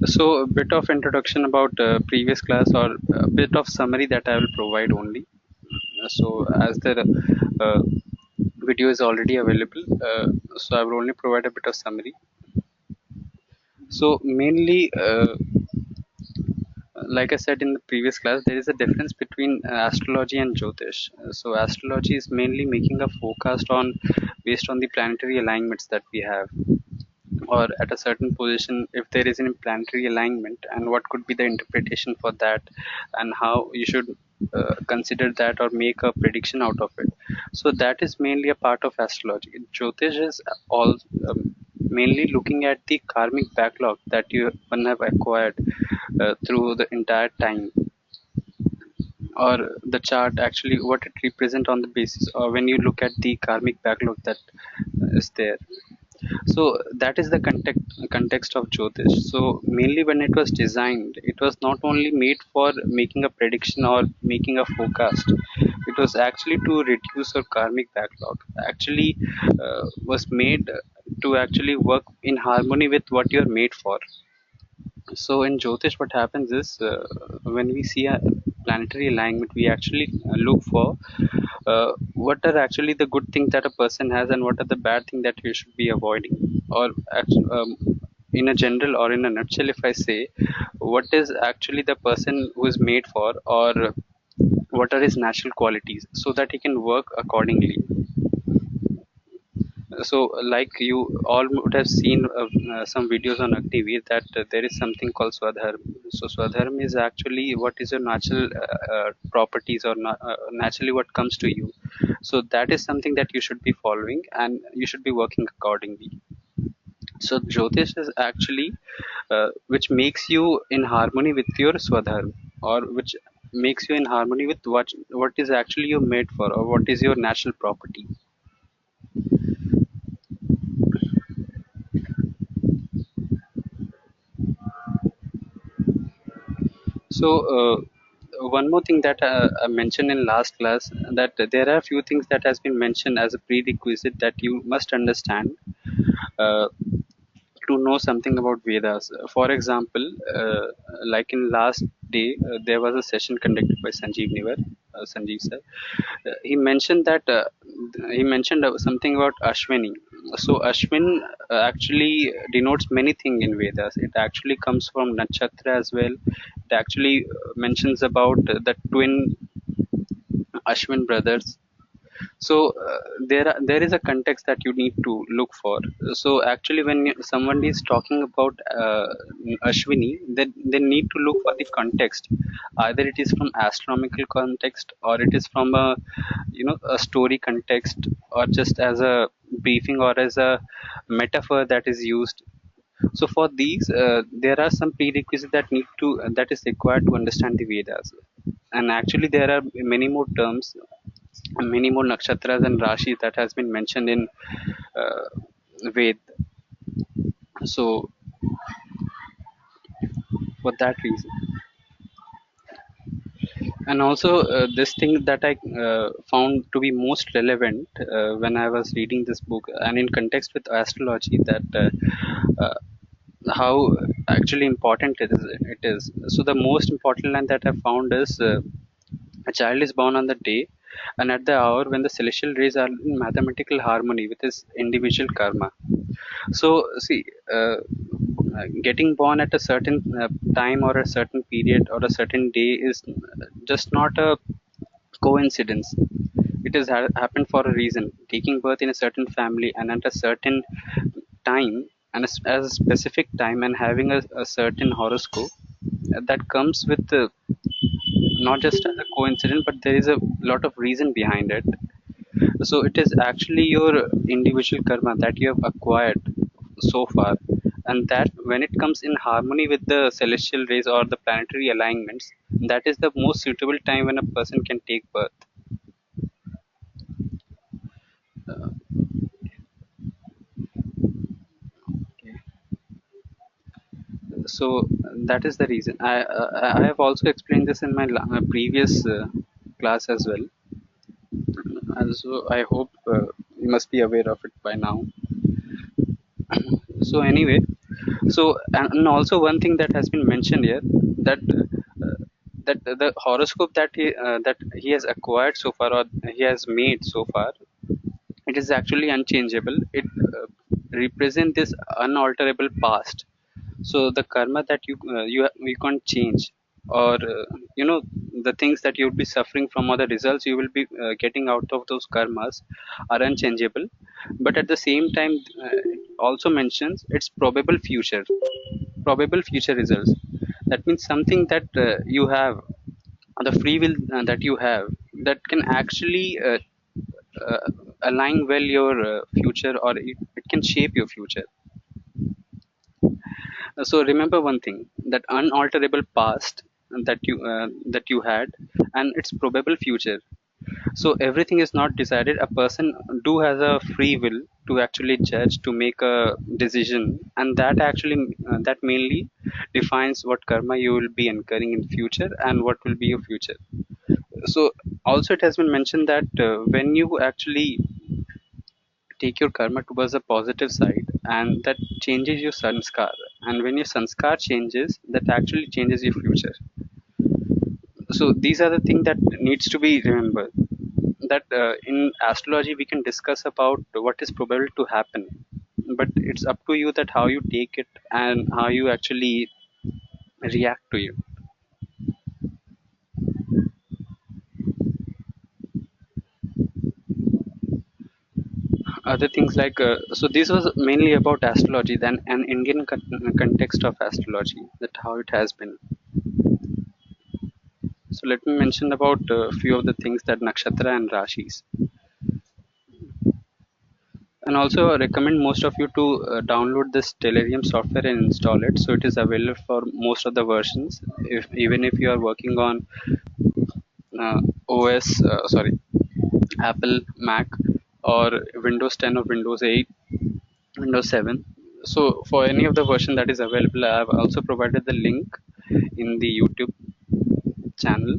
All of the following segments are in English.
So a bit of introduction about previous class, or a bit of summary that I will provide only. So as the uh, video is already available, so I will only provide a bit of summary. So mainly, like I said in the previous class, there is a difference between astrology and Jyotish. So astrology is mainly making a forecast on based on the planetary alignments that we have, or at a certain position if there is an planetary alignment, and what could be the interpretation for that, and how you should consider that or make a prediction out of it. So that is mainly a part of astrology. Jyotish is all mainly looking at the karmic backlog that you one have acquired through the entire time, or the chart actually what it represent on the basis, or when you look at the karmic backlog that is there. So that is the context of Jyotish. So mainly when it was designed, it was not only made for making a prediction or making a forecast. It was actually to reduce your karmic backlog. Actually, was made to actually work in harmony with what you're made for. So in Jyotish, what happens is when we see a planetary alignment, we actually look for what are actually the good things that a person has, and what are the bad things that you should be avoiding. Or in a general or in a nutshell, if I say, what is actually the person who is made for, or what are his natural qualities, so that he can work accordingly. So like you all would have seen some videos on Agniveer, that there is something called Swadharma. So Swadharma is actually what is your natural properties, or naturally what comes to you. So that is something that you should be following, and you should be working accordingly. So Jyotish is actually which makes you in harmony with your Swadharma, or which makes you in harmony with what is actually you're made for, or what is your natural property. So one more thing that I mentioned in last class, that there are a few things that has been mentioned as a prerequisite that you must understand uh, to know something about Vedas. For example, like in last day, there was a session conducted by Sanjeev sir. He mentioned that something about Ashwini. So Ashwin actually denotes many things in Vedas. It actually comes from nakshatra as well. It actually mentions about the twin Ashwin brothers. So there is a context that you need to look for. So actually when someone is talking about Ashwini, then they need to look for the context. Either it is from astronomical context, or it is from a a story context, or just as a briefing, or as a metaphor that is used. So for these there are some prerequisites that is required to understand the Vedas. And actually there are many more terms, many more nakshatras and rashi that has been mentioned in uh, Ved. So for that reason, and also this thing that I found to be most relevant when I was reading this book, and in context with astrology, that uh, how actually important it is. So the most important line that I found is a child is born on the day and at the hour when the celestial rays are in mathematical harmony with his individual karma. So, see, getting born at a certain time, or a certain period, or a certain day is just not a coincidence. It has happened for a reason. Taking birth in a certain family and at a certain time, and as a specific time, and having a certain horoscope, that comes with not just as a coincidence, but there is a lot of reason behind it. So it is actually your individual karma that you have acquired so far, and that when it comes in harmony with the celestial rays or the planetary alignments, that is the most suitable time when a person can take birth. So that is the reason. I have also explained this in my previous class as well, and so I hope you must be aware of it by now. So anyway, So, and also one thing that has been mentioned here, that that the horoscope that he has acquired so far, or he has made so far, it is actually unchangeable. It represents this unalterable past. So the karma that you can't change, or the things that you'll be suffering from, or the results you will be getting out of those karmas are unchangeable. But at the same time, it also mentions its probable future results. That means something that you have, the free will that you have, that can actually uh, align well your future, or it can shape your future. So remember one thing, that unalterable past that you had, and its probable future. So everything is not decided. A person do has a free will to actually judge, to make a decision, and that actually that mainly defines what karma you will be incurring in future and what will be your future. So also it has been mentioned that when you actually take your karma towards the positive side, and that changes your sanskar, and when your sanskar changes, that actually changes your future. So these are the things that needs to be remembered, that in astrology we can discuss about what is probable to happen, but it's up to you that how you take it and how you actually react to it. Other things like so this was mainly about astrology, then an Indian context of astrology, that how it has been. So let me mention about a few of the things, that nakshatra and rashis. And also I recommend most of you to download this Telerium software and install it. So it is available for most of the versions. If even if you are working on OS, sorry, Apple, Mac, or Windows 10 or Windows 8, Windows 7. So for any of the version that is available, I have also provided the link in the YouTube channel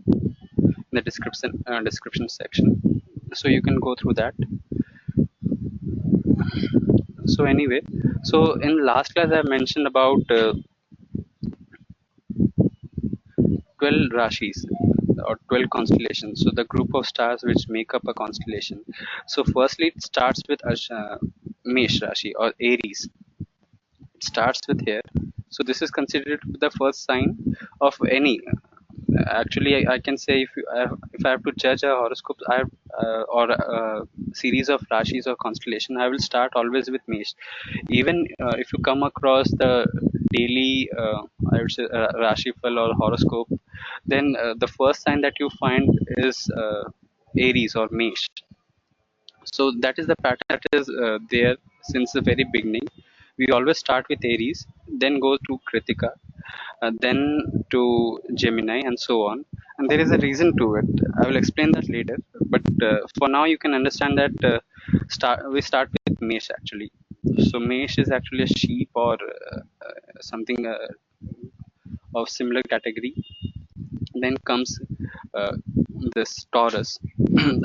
in the description section. So you can go through that. So anyway, so in last class I mentioned about 12 rashis or 12 constellations. So the group of stars which make up a constellation. So firstly it starts with Mesh Rashi or Aries. It starts with here. So this is considered the first sign of any. Actually, I can say if I have to judge a horoscope, or a series of rashis or constellation, I will start always with Mesh. Even if you come across the daily, I would say, rashifal or horoscope, then the first sign that you find is Aries or Mesh. So that is the pattern that is there since the very beginning. We always start with Aries, then go to Kritika, then to Gemini, and so on. And there is a reason to it. I will explain that later. But for now, you can understand that we start with Mesh actually. So Mesh is actually a sheep, or something of similar category. Then comes uh, this Taurus.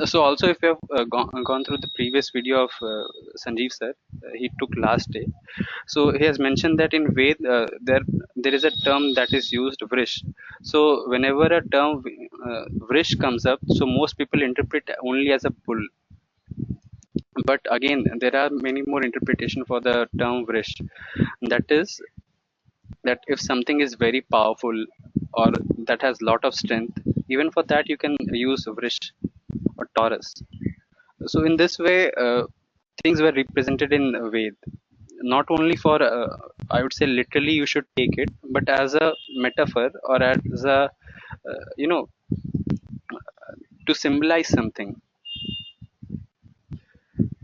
So also if you have gone through the previous video of Sanjeev sir, he took last day. So he has mentioned that in Ved there is a term that is used, Vrish. So whenever a term Vrish comes up, so most people interpret only as a bull. But again, there are many more interpretation for the term Vrish. That is that if something is very powerful or that has lot of strength, even for that you can use Vrish or Taurus. So in this way, things were represented in Ved. Not only for, I would say, literally you should take it, but as a metaphor, or as a, you know, to symbolize something.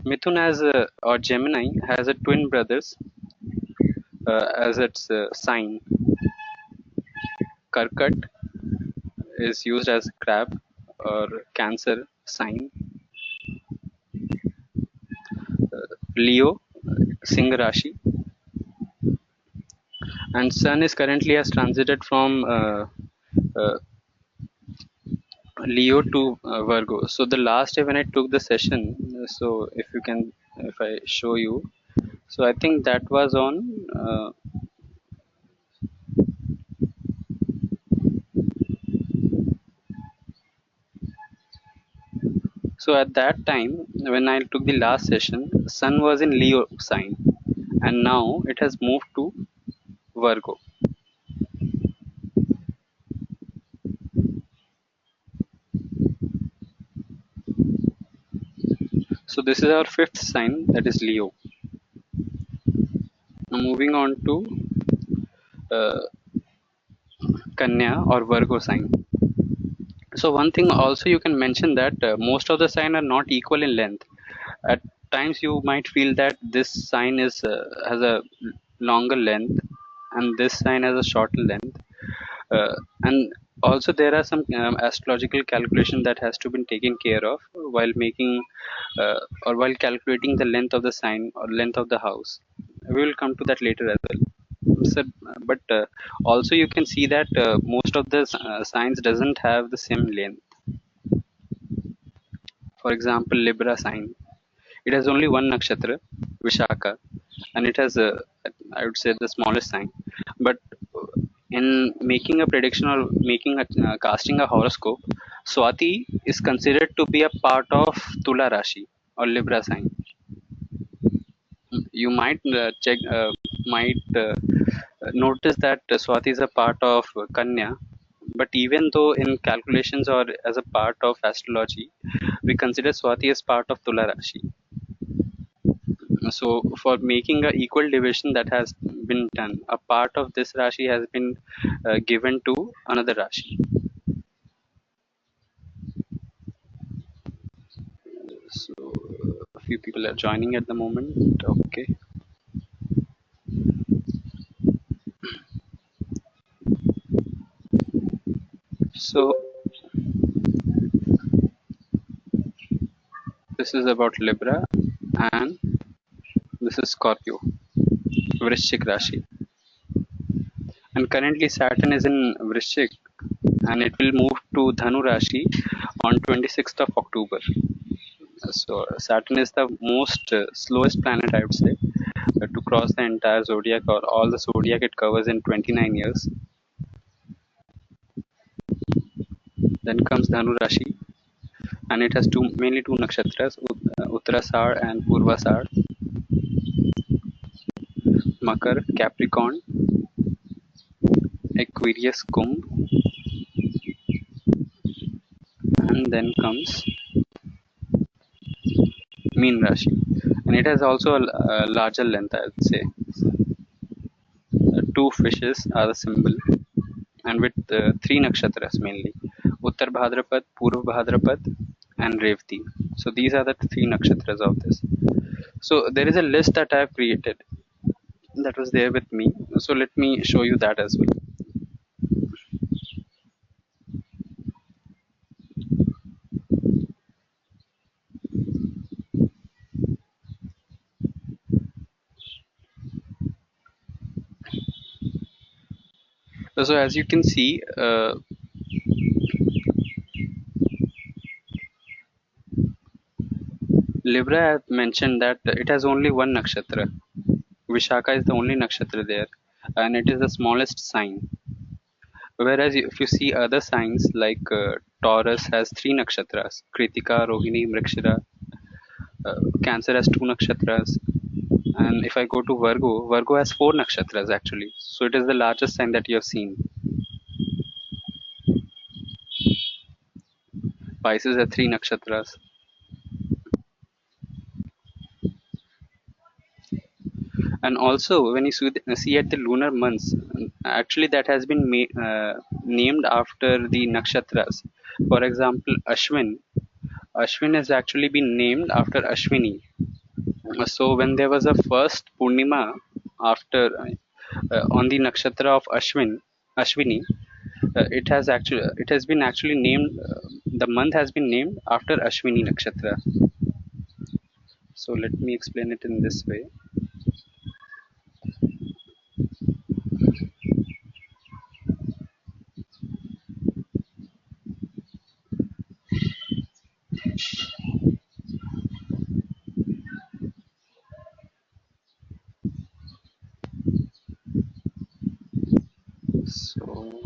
Mithun has or Gemini has a twin brothers as its sign. Karkat is used as crab or Cancer sign. Leo, Singh Rashi, and Sun is currently has transited from uh, Leo to Virgo. So the last day when I took the session, so if you can, if I show you, So I think that was on. So at that time, when I took the last session, Sun was in Leo sign, and now it has moved to Virgo. So this is our fifth sign, that is Leo. Now moving on to uh, Kanya or Virgo sign. So one thing also you can mention that most of the sign are not equal in length. At times you might feel that this sign is has a longer length and this sign has a shorter length. And also there are some astrological calculation that has to be taken care of while making or while calculating the length of the sign or length of the house. We will come to that later as well. So, but also you can see that most of the signs doesn't have the same length. For example, Libra sign, it has only one nakshatra, Vishaka, and it has I would say the smallest sign. But in making a prediction or making a casting a horoscope, Swati is considered to be a part of Tula Rashi or Libra sign. You might notice that Swati is a part of Kanya, but even though in calculations or as a part of astrology, we consider Swati as part of Tula Rashi. So for making a equal division that has been done, a part of this Rashi has been given to another Rashi. So a few people are joining at the moment. Okay. So this is about Libra and this is Scorpio, Vrishchik Rashi. And currently Saturn is in Vrishchik and it will move to Dhanu Rashi on 26th of October. So Saturn is the most slowest planet, I would say, to cross the entire zodiac or all the zodiac it covers in 29 years. Then comes Dhanu Rashi, and it has mainly two nakshatras, Uttarasar and Purvasar. Makar, Capricorn, Aquarius, Kumbh, and then comes Meen Rashi, and it has also a larger length, I would say. Two fishes are the symbol, and with three nakshatras mainly, Uttar Bhadrapad, Purva Bhadrapad, and Revati. So these are the three nakshatras of this. So there is a list that I have created that was there with me. So let me show you that as well. So as you can see, Libra have mentioned that it has only one nakshatra. Vishaka is the only nakshatra there, and it is the smallest sign. Whereas if you see other signs like Taurus has three nakshatras, Kritika, Rohini, Mrikshira. Cancer has two nakshatras, and if I go to Virgo, Virgo has four nakshatras actually. So it is the largest sign that you have seen. Pisces has three nakshatras. And also when you see at the lunar months, actually that has been named after the nakshatras. For example, Ashwin has actually been named after Ashwini. So when there was a first Purnima after on the nakshatra of Ashwini, it has been actually named. The month has been named after Ashwini nakshatra. So let me explain it in this way. So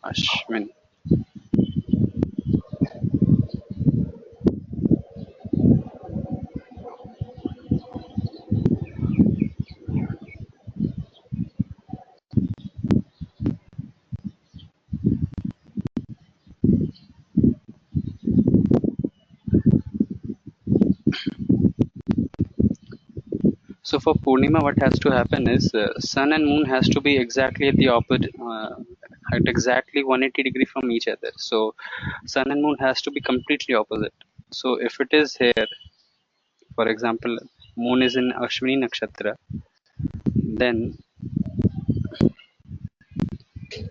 Ashwin. So for Purnima, what has to happen is Sun and Moon has to be exactly at the opposite, at exactly 180 degree from each other. So Sun and Moon has to be completely opposite. So if it is here, for example, Moon is in Ashwini Nakshatra, then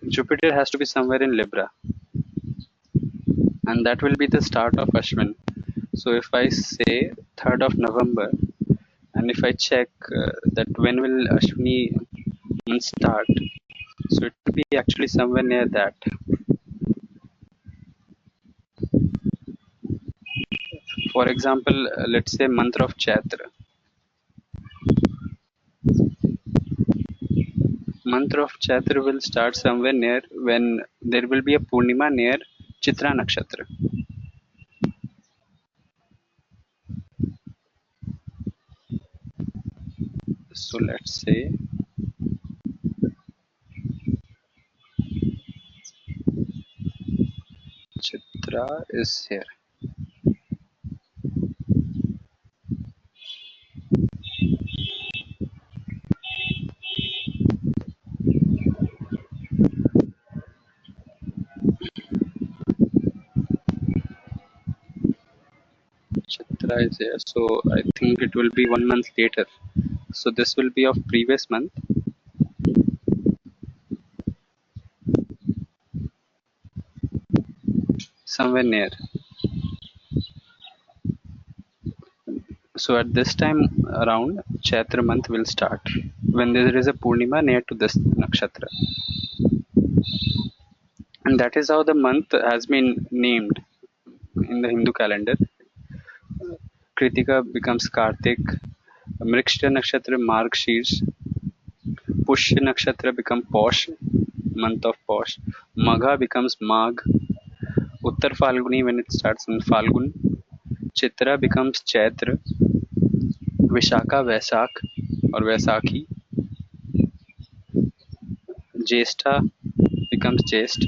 Jupiter has to be somewhere in Libra, and that will be the start of Ashwin. So if I say 3rd of November, and if I check that when will Ashwini month start, so it will be actually somewhere near that. For example, let's say month of Chaitra. Month of Chaitra will start somewhere near when there will be a Purnima near Chitra Nakshatra. So let's say Chitra is here. Chitra is here. So I think it will be 1 month later. So this will be of previous month, somewhere near. So at this time around, Chaitra month will start when there is a Purnima near to this nakshatra. And that is how the month has been named in the Hindu calendar. Kritika becomes Kartik, Mrikshita Nakshatra Margshirs, Pushya Nakshatra becomes Posh, month of Posh, Magha becomes Magh, Uttar Falguni when it starts in Falgun, Chitra becomes Chaitra, Vishaka Vaisak or Vaisakhi, Jyeshtha becomes Jyesht,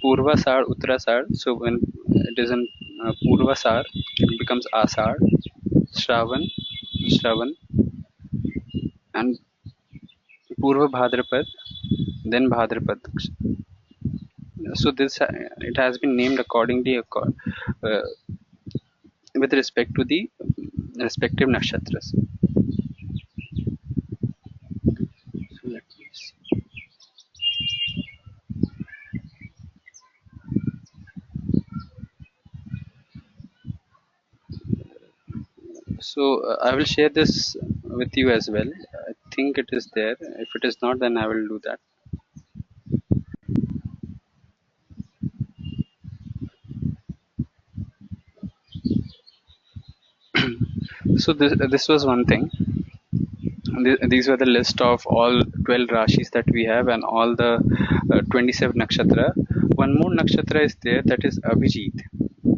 Purvasar, Uttarasar. So when it is in Purvasar, it becomes Asar, Shravan, and Purva Bhadrapad, then Bhadrapad. So this it has been named accordingly with respect to the respective nakshatras. So let me see. So I will share this with you as well. I think it is there. If it is not, then I will do that. So this was one thing. These were the list of all 12 rashis that we have and all the 27 nakshatra. One more nakshatra is there, that is Abhijit.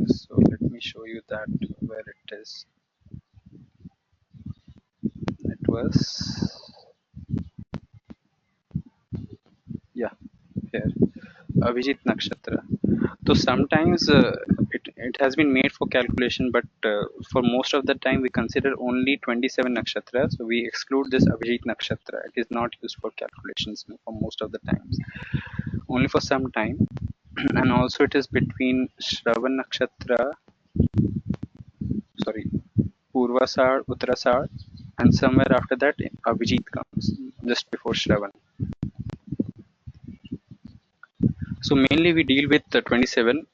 So let me show you that where it is. It was, yeah, here, Abhijit nakshatra. So sometimes it has been made for calculation, but for most of the time we consider only 27 nakshatras. So we exclude this Abhijit nakshatra. It is not used for calculations for most of the times, only for some time. And also it is between Shravan nakshatra, sorry, Purvasar, Uttarasar, and somewhere after that Abhijit comes, just before Shravan. So mainly we deal with the 27.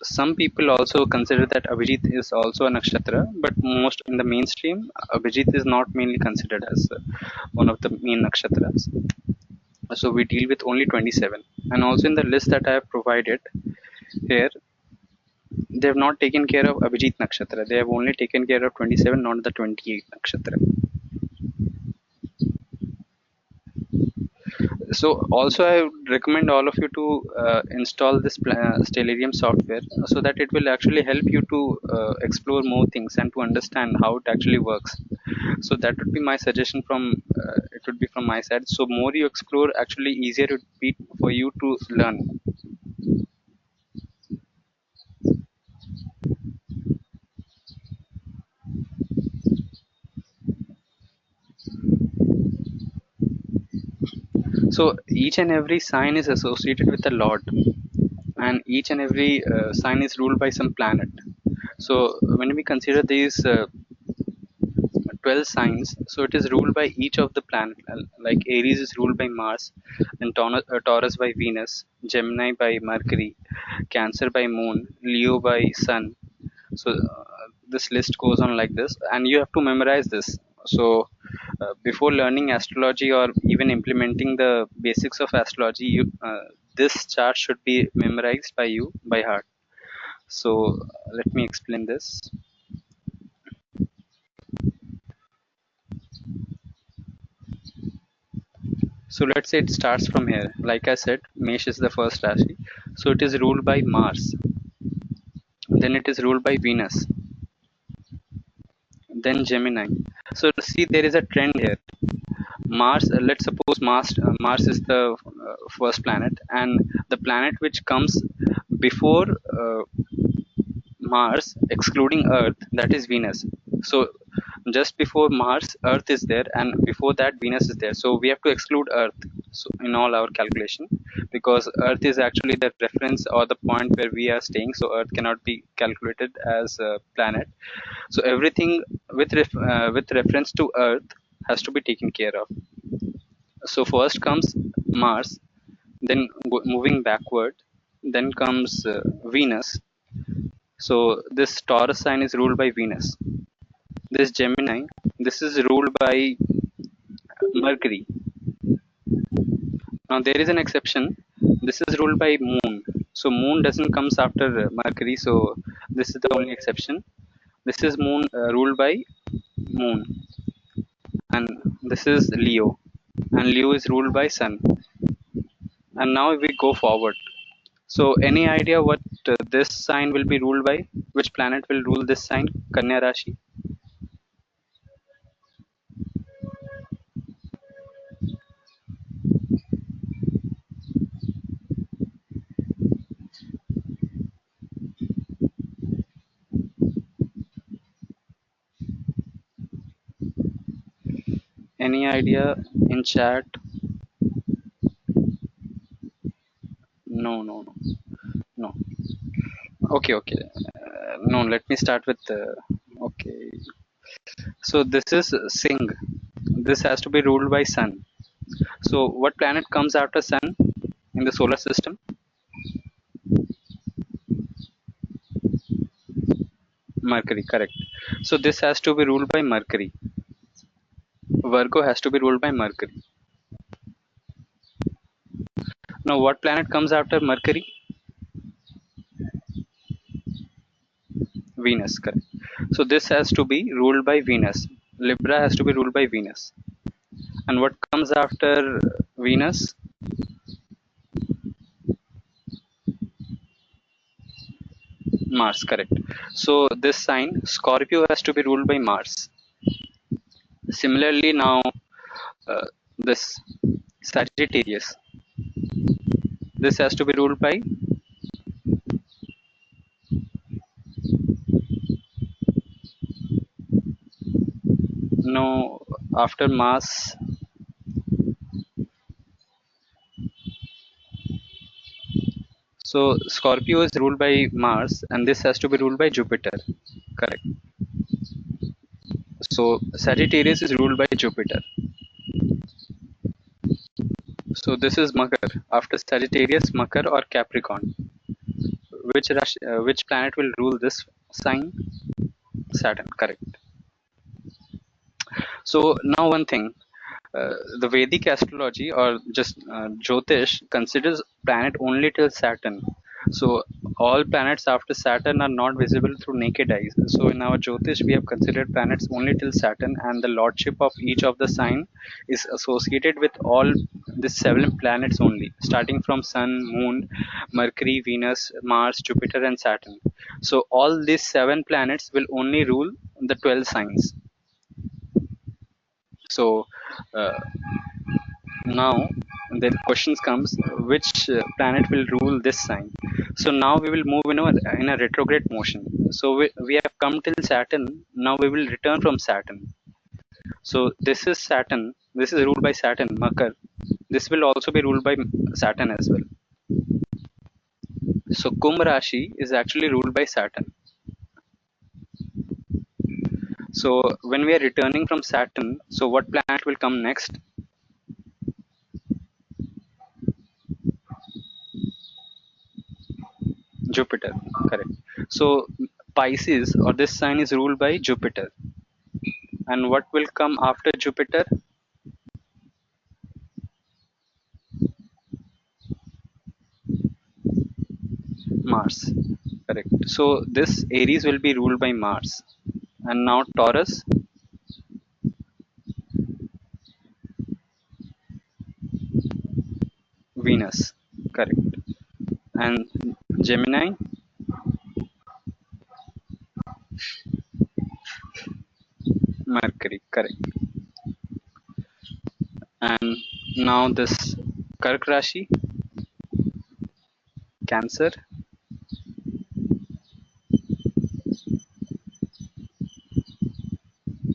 Some people also consider that Abhijit is also a nakshatra, but most in the mainstream, Abhijit is not mainly considered as one of the main nakshatras. So we deal with only 27. And also in the list that I have provided, Here, they have not taken care of Abhijit Nakshatra. They have only taken care of 27, not the 28 Nakshatra. So also I would recommend all of you to install this Stellarium software so that it will actually help you to explore more things and to understand how it actually works. So that would be my suggestion from it would be from my side. So more you explore, actually easier it would be for you to learn. So each and every sign is associated with a lord, and each and every sign is ruled by some planet. So when we consider these 12 signs, so it is ruled by each of the planet. Like Aries is ruled by Mars, and Taurus by Venus, Gemini by Mercury, Cancer by Moon, Leo by Sun. So this list goes on like this, and you have to memorize this. So before learning astrology or even implementing the basics of astrology, this chart should be memorized by you by heart. So let me explain this. So let's say it starts from here. Like I said, Mesh is the first Rashi. So it is ruled by Mars. Then it is ruled by Venus. Then Gemini. So see, there is a trend here. Mars, let's suppose Mars is the first planet, and the planet which comes before Mars, excluding Earth, that is Venus. So just before Mars, Earth is there, and before that, Venus is there. So we have to exclude Earth in all our calculation, because Earth is actually the reference or the point where we are staying. So Earth cannot be calculated as a planet. So everything with reference to Earth has to be taken care of. So first comes Mars, then moving backward, then comes Venus. So this Taurus sign is ruled by Venus. This Gemini, this is ruled by Mercury. Now there is an exception. This is ruled by Moon. So Moon doesn't comes after Mercury. So this is the only exception. This is Moon ruled by Moon, and this is Leo, and Leo is ruled by Sun. And now we go forward. So any idea what this sign will be ruled by? Which planet will rule this sign? Kanya Rashi. Any idea in chat? No, no, no, no. Okay, okay. No, let me start with. Okay. So this is Singh. This has to be ruled by Sun. So what planet comes after Sun in the solar system? Mercury, correct. So this has to be ruled by Mercury. Virgo has to be ruled by Mercury. Now what planet comes after Mercury? Venus, correct. So this has to be ruled by Venus. Libra has to be ruled by Venus. And what comes after Venus? Mars, correct. So this sign, Scorpio, has to be ruled by Mars. Similarly, now this Sagittarius, this has to be ruled by no after Mars. So Scorpio is ruled by Mars, and this has to be ruled by Jupiter, correct. So Sagittarius is ruled by Jupiter. So this is Makar. After Sagittarius, Makar or Capricorn. Which planet will rule this sign? Saturn, correct. So now one thing, the Vedic astrology or just Jyotish considers planet only till Saturn. So all planets after Saturn are not visible through naked eyes. So in our Jyotish, we have considered planets only till Saturn, and the lordship of each of the sign is associated with all the 7 planets only, starting from Sun, Moon, Mercury, Venus, Mars, Jupiter, and Saturn. So all these 7 planets will only rule the 12 signs. So uh, now the questions comes, which planet will rule this sign. So now we will move in a retrograde motion. So we have come till Saturn. Now we will return from Saturn. So this is Saturn, this is ruled by Saturn, Makar. This will also be ruled by Saturn as well. So Kumbh Rashi is actually ruled by Saturn. So when we are returning from Saturn, so what planet will come next? Jupiter, correct. So Pisces, or this sign, is ruled by Jupiter. And what will come after Jupiter? Mars, correct. So this Aries will be ruled by Mars. And now Taurus, Venus, correct. And Gemini, Mercury, correct. And now this Kark Rashi, Cancer,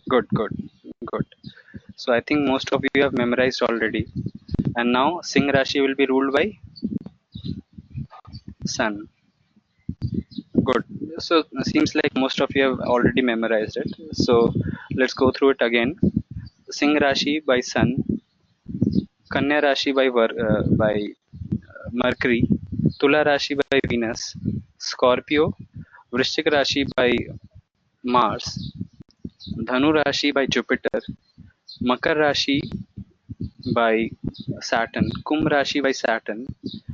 good, good, good. So I think most of you have memorized already. And now Singh Rashi will be ruled by Sun. Good. So seems like most of you have already memorized it. So let's go through it again. Singh Rashi by Sun, Kanya Rashi by Mercury, Tula Rashi by Venus, Scorpio, Vrishchik Rashi by Mars, Dhanu Rashi by Jupiter, Makar Rashi by Saturn, Kumbh Rashi by Saturn.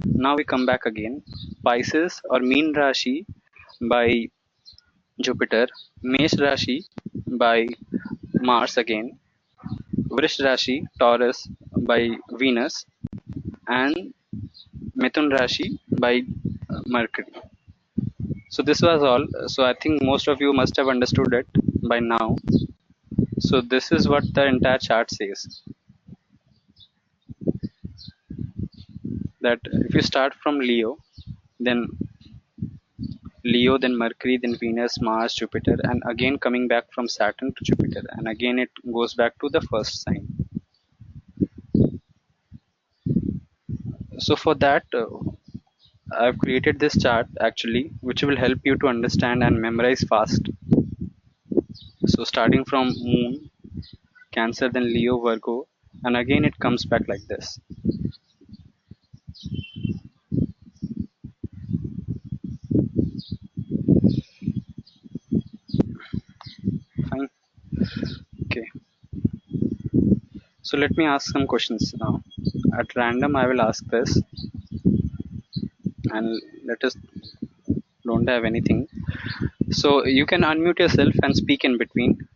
Now we come back again. Pisces or Mean Rashi by Jupiter, Mesh Rashi by Mars again, Vrish Rashi, Taurus by Venus, and Mithun Rashi by Mercury. So this was all. So I think most of you must have understood it by now. So this is what the entire chart says. That if you start from then Leo, then Mercury, then Venus, Mars, Jupiter, and again coming back from Saturn to Jupiter, and again it goes back to the first sign. So for that, I've created this chart actually, which will help you to understand and memorize fast. So starting from Moon, Cancer, then Leo, Virgo, and again it comes back like this. Fine. Okay. So let me ask some questions now. At random, I will ask this, and let us don't have anything. So you can unmute yourself and speak in between.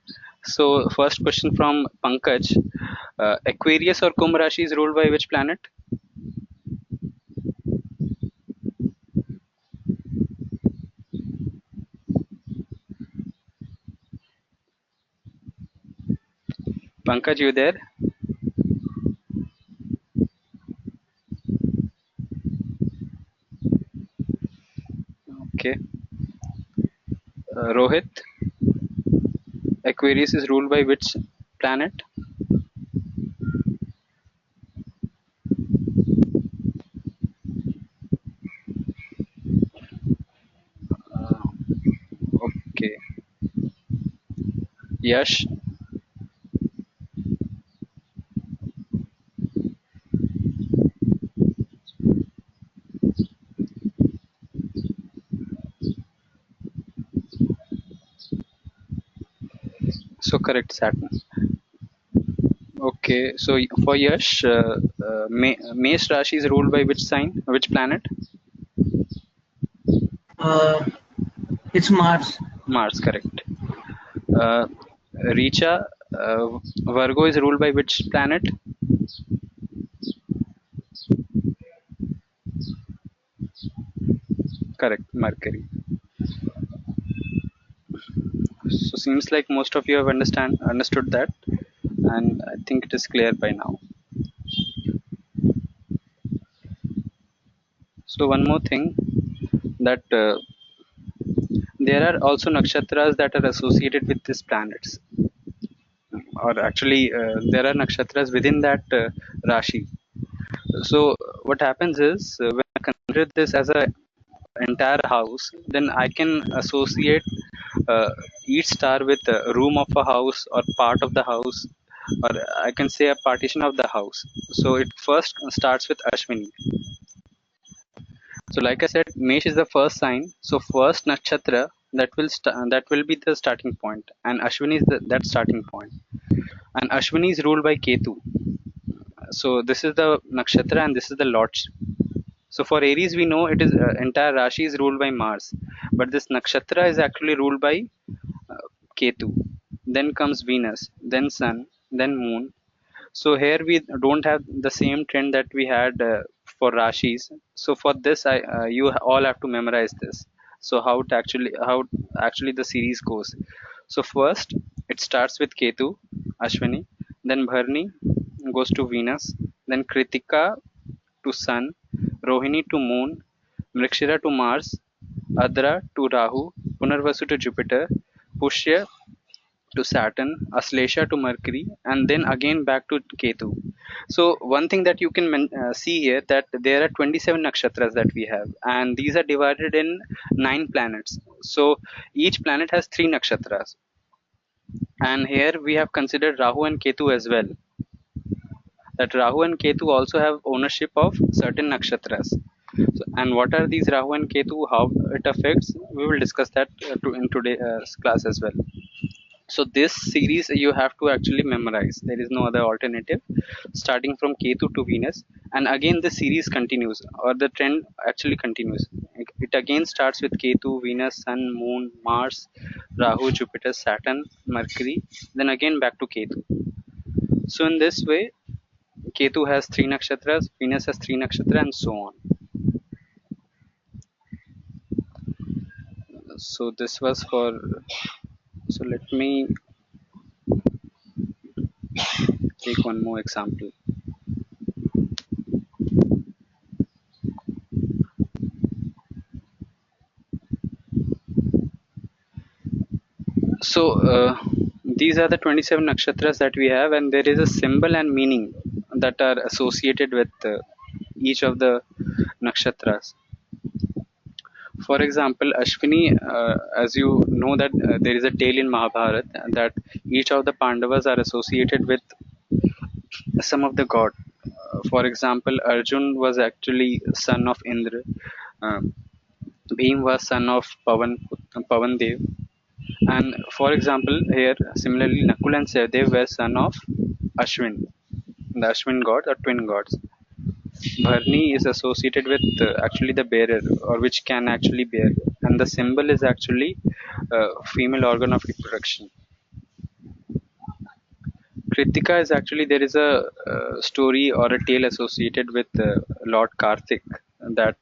So first question from Pankaj. Aquarius or Kumbh Rashi is ruled by which planet? Pankaj, you there? Okay. Rohit, Aquarius is ruled by which planet? Okay. Yash, so correct, Saturn. Okay, so for Yash, Mesh Rashi is ruled by which sign, which planet? It's Mars. Mars, correct. Uh, Richa, Virgo is ruled by which planet? Correct, Mercury. So seems like most of you have understood that, and I think it is clear by now. So one more thing, that there are also nakshatras that are associated with these planets, or actually there are nakshatras within that Rashi. So what happens is, when I consider this as a entire house, then I can associate each star with a room of a house or part of the house, or I can say a partition of the house. So it first starts with Ashwini. So like I said, Mesh is the first sign. So first nakshatra that will be the starting point, and Ashwini is that starting point. And Ashwini is ruled by Ketu. So this is the nakshatra and this is the lordship. So for Aries, we know it is entire Rashi is ruled by Mars, but this nakshatra is actually ruled by Ketu. Then comes Venus, then Sun, then Moon. So here we don't have the same trend that we had for Rashis. So for this, you all have to memorize this. So how actually the series goes. So first it starts with Ketu, Ashwini, then Bharni goes to Venus, then Kritika to Sun, Rohini to Moon, Mrikshira to Mars, Adra to Rahu, Punarvasu to Jupiter, Pushya to Saturn, Aslesha to Mercury, and then again back to Ketu. So one thing that you can see here, that there are 27 nakshatras that we have, and these are divided in 9 planets. So each planet has 3 nakshatras, and here we have considered Rahu and Ketu as well. That Rahu and Ketu also have ownership of certain nakshatras. So, and what are these Rahu and Ketu? How it affects? We will discuss that in today's class as well. So this series you have to actually memorize. There is no other alternative. Starting from Ketu to Venus, and again the series continues, or the trend actually continues. It again starts with Ketu, Venus, Sun, Moon, Mars, Rahu, Jupiter, Saturn, Mercury, then again back to Ketu. So in this way, Ketu has 3 nakshatras, Venus has 3 nakshatras, and so on. So this was for. So let me take one more example. So these are the 27 nakshatras that we have, and there is a symbol and meaning that are associated with each of the nakshatras. For example, Ashwini, as you know that there is a tale in Mahabharata that each of the Pandavas are associated with some of the god. For example, Arjun was actually son of Indra. Uh, Bhim was son of Pavan Dev. And for example, here similarly, Nakul and Sahdev were son of Ashwin, the Ashwin god or twin gods. Bharni is associated with actually the bearer, or which can actually bear, and the symbol is actually female organ of reproduction. Kritika is actually, there is a story or a tale associated with Lord Karthik, that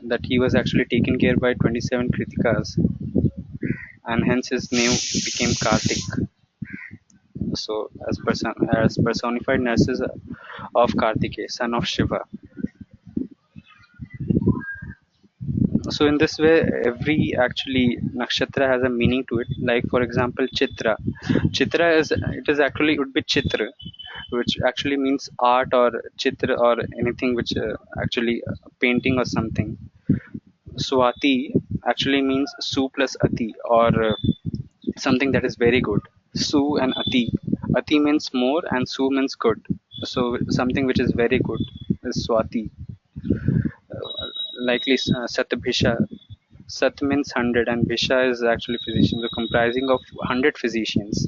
that he was actually taken care by 27 Kritikas, and hence his name became Karthik. So as personified nurses of Kartikeya, son of Shiva. So in this way, every actually nakshatra has a meaning to it. Like for example, Chitra. Chitra is, it is actually, it would be Chitra, which actually means art, or Chitra, or anything which actually painting or something. Swati actually means Su plus Ati, or something that is very good. Su and Ati. Ati means more and Su means good. So something which is very good is Swati. Likely Satbhisha. Sat means 100, and Bhisha is actually physician, so comprising of 100 physicians.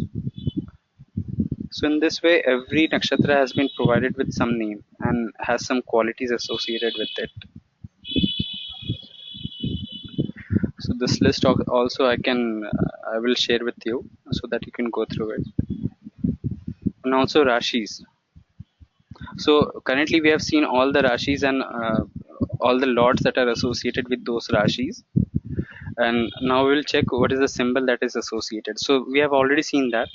So in this way, every nakshatra has been provided with some name and has some qualities associated with it. So this list also I will share with you so that you can go through it. And also Rashis. So currently we have seen all the Rashis and all the lords that are associated with those Rashis. And now we will check what is the symbol that is associated. So we have already seen that,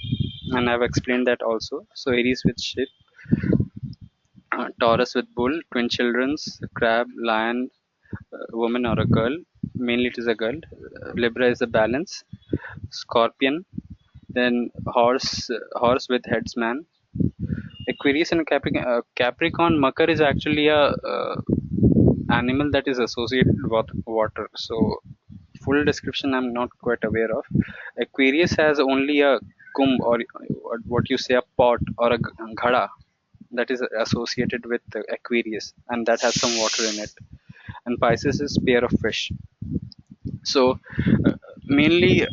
and I've explained that also. So Aries with ship, Taurus with bull, twin children's, crab, lion, woman or a girl. Mainly it is a girl. Libra is the balance. Scorpion, then horse with headsman. Aquarius and Capricorn, Makar is actually a animal that is associated with water. So full description I'm not quite aware of. Aquarius has only a kumbh, or what you say, a pot or a ghada that is associated with the Aquarius, and that has some water in it. And Pisces is pair of fish. So mainly,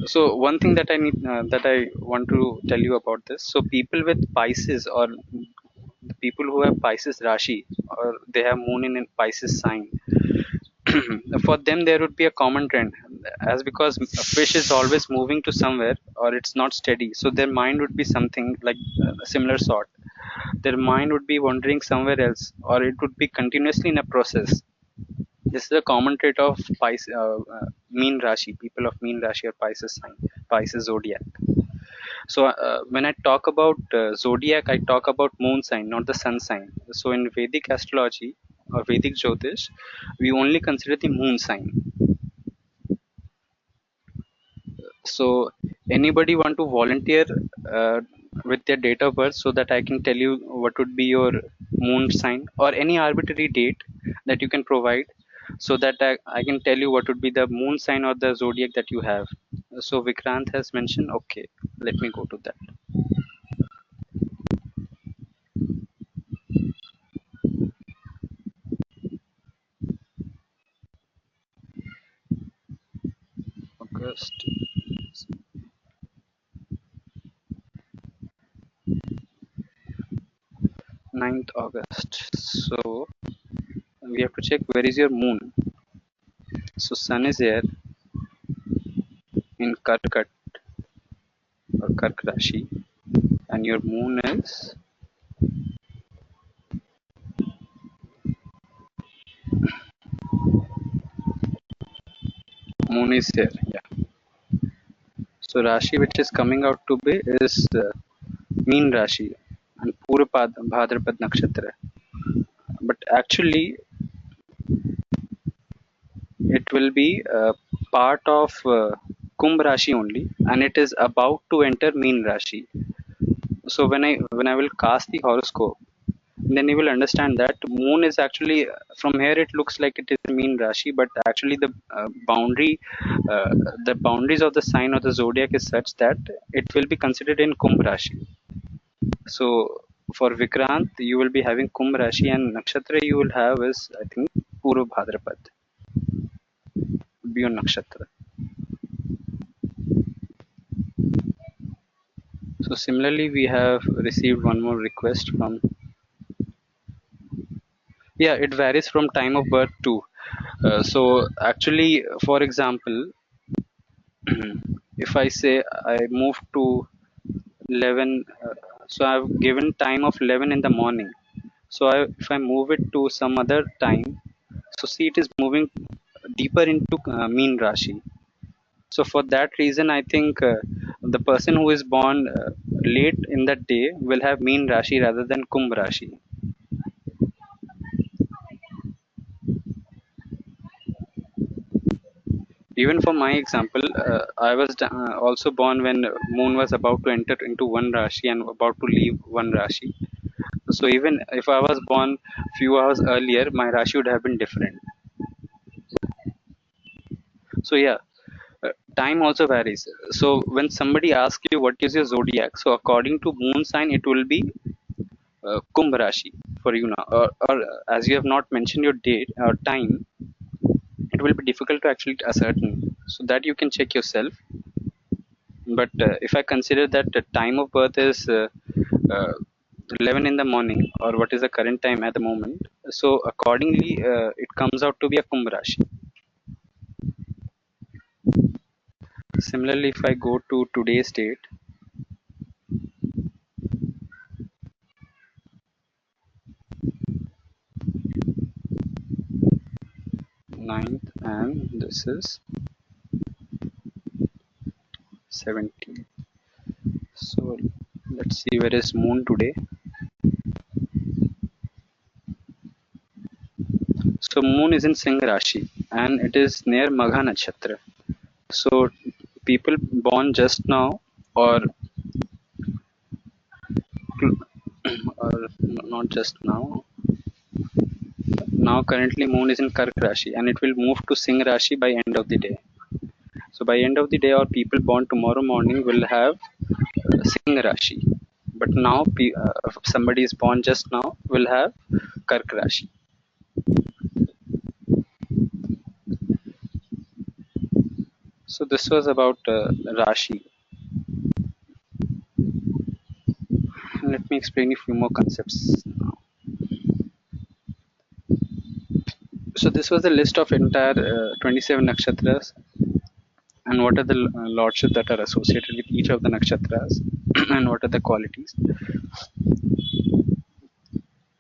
so one thing that that I want to tell you about this. So people with Pisces, or the people who have Pisces Rashi, or they have moon in Pisces sign, for them there would be a common trend, as because a fish is always moving to somewhere or it's not steady, so their mind would be something like a similar sort. Their mind would be wandering somewhere else, or it would be continuously in a process. This is a common trait of mean Rashi, people of mean Rashi or Pisces sign, Pisces zodiac. So when I talk about zodiac, I talk about moon sign, not the sun sign. So in Vedic astrology or Vedic Jyotish, we only consider the moon sign. So anybody want to volunteer with their date of birth so that I can tell you what would be your moon sign, or any arbitrary date that you can provide, so that I can tell you what would be the moon sign or the zodiac that you have. So Vikrant has mentioned. Okay, let me go to that. August, 9th August. So we have to check where is your moon. So sun is here in Karkat or Kark Rashi, and your moon is here. Yeah. So Rashi which is coming out to be is Meen Rashi and Purapad Bhadrapad Nakshatra. But actually, it will be part of Kumbh Rashi only, and it is about to enter Meen Rashi. So when I will cast the horoscope, then you will understand that moon is actually, from here it looks like it is Meen Rashi, but actually uh, the boundaries of the sign of the zodiac is such that it will be considered in Kumbh Rashi. So for Vikrant, you will be having Kumbh Rashi, and Nakshatra you will have is, I think, Purva Bhadrapad, would be your Nakshatra. So similarly, we have received one more request from, yeah, it varies from time of birth too. So actually, for example, if I say I move to 11, so I've given time of 11 in the morning. So if I move it to some other time, so see it is moving deeper into Meen Rashi. So for that reason, I think the person who is born late in that day will have Meen Rashi rather than Kumbh Rashi. Even for my example, I was also born when moon was about to enter into one Rashi and about to leave one Rashi. So even if I was born few hours earlier, my Rashi would have been different. So yeah, time also varies. So when somebody asks you what is your zodiac, so according to moon sign, it will be Kumbh Rashi for you now. Or as you have not mentioned your date or time, it will be difficult to actually ascertain. So that you can check yourself. But if I consider that the time of birth is uh, 11 in the morning, or what is the current time at the moment, so accordingly it comes out to be a Kumbh Rashi. Similarly, if I go to today's date, 9th, and this is 17th. So let's see where is moon today. So moon is in Singh Rashi and it is near Magha Nakshatra. So people born just now, or or not just now. Now currently moon is in Kark Rashi and it will move to Singh Rashi by end of the day. So by end of the day, or people born tomorrow morning will have Singh Rashi. But now if somebody is born just now will have Kark Rashi. So this was about Rashi. Let me explain a few more concepts now. So this was the list of entire 27 nakshatras and what are the lordships that are associated with each of the nakshatras and what are the qualities.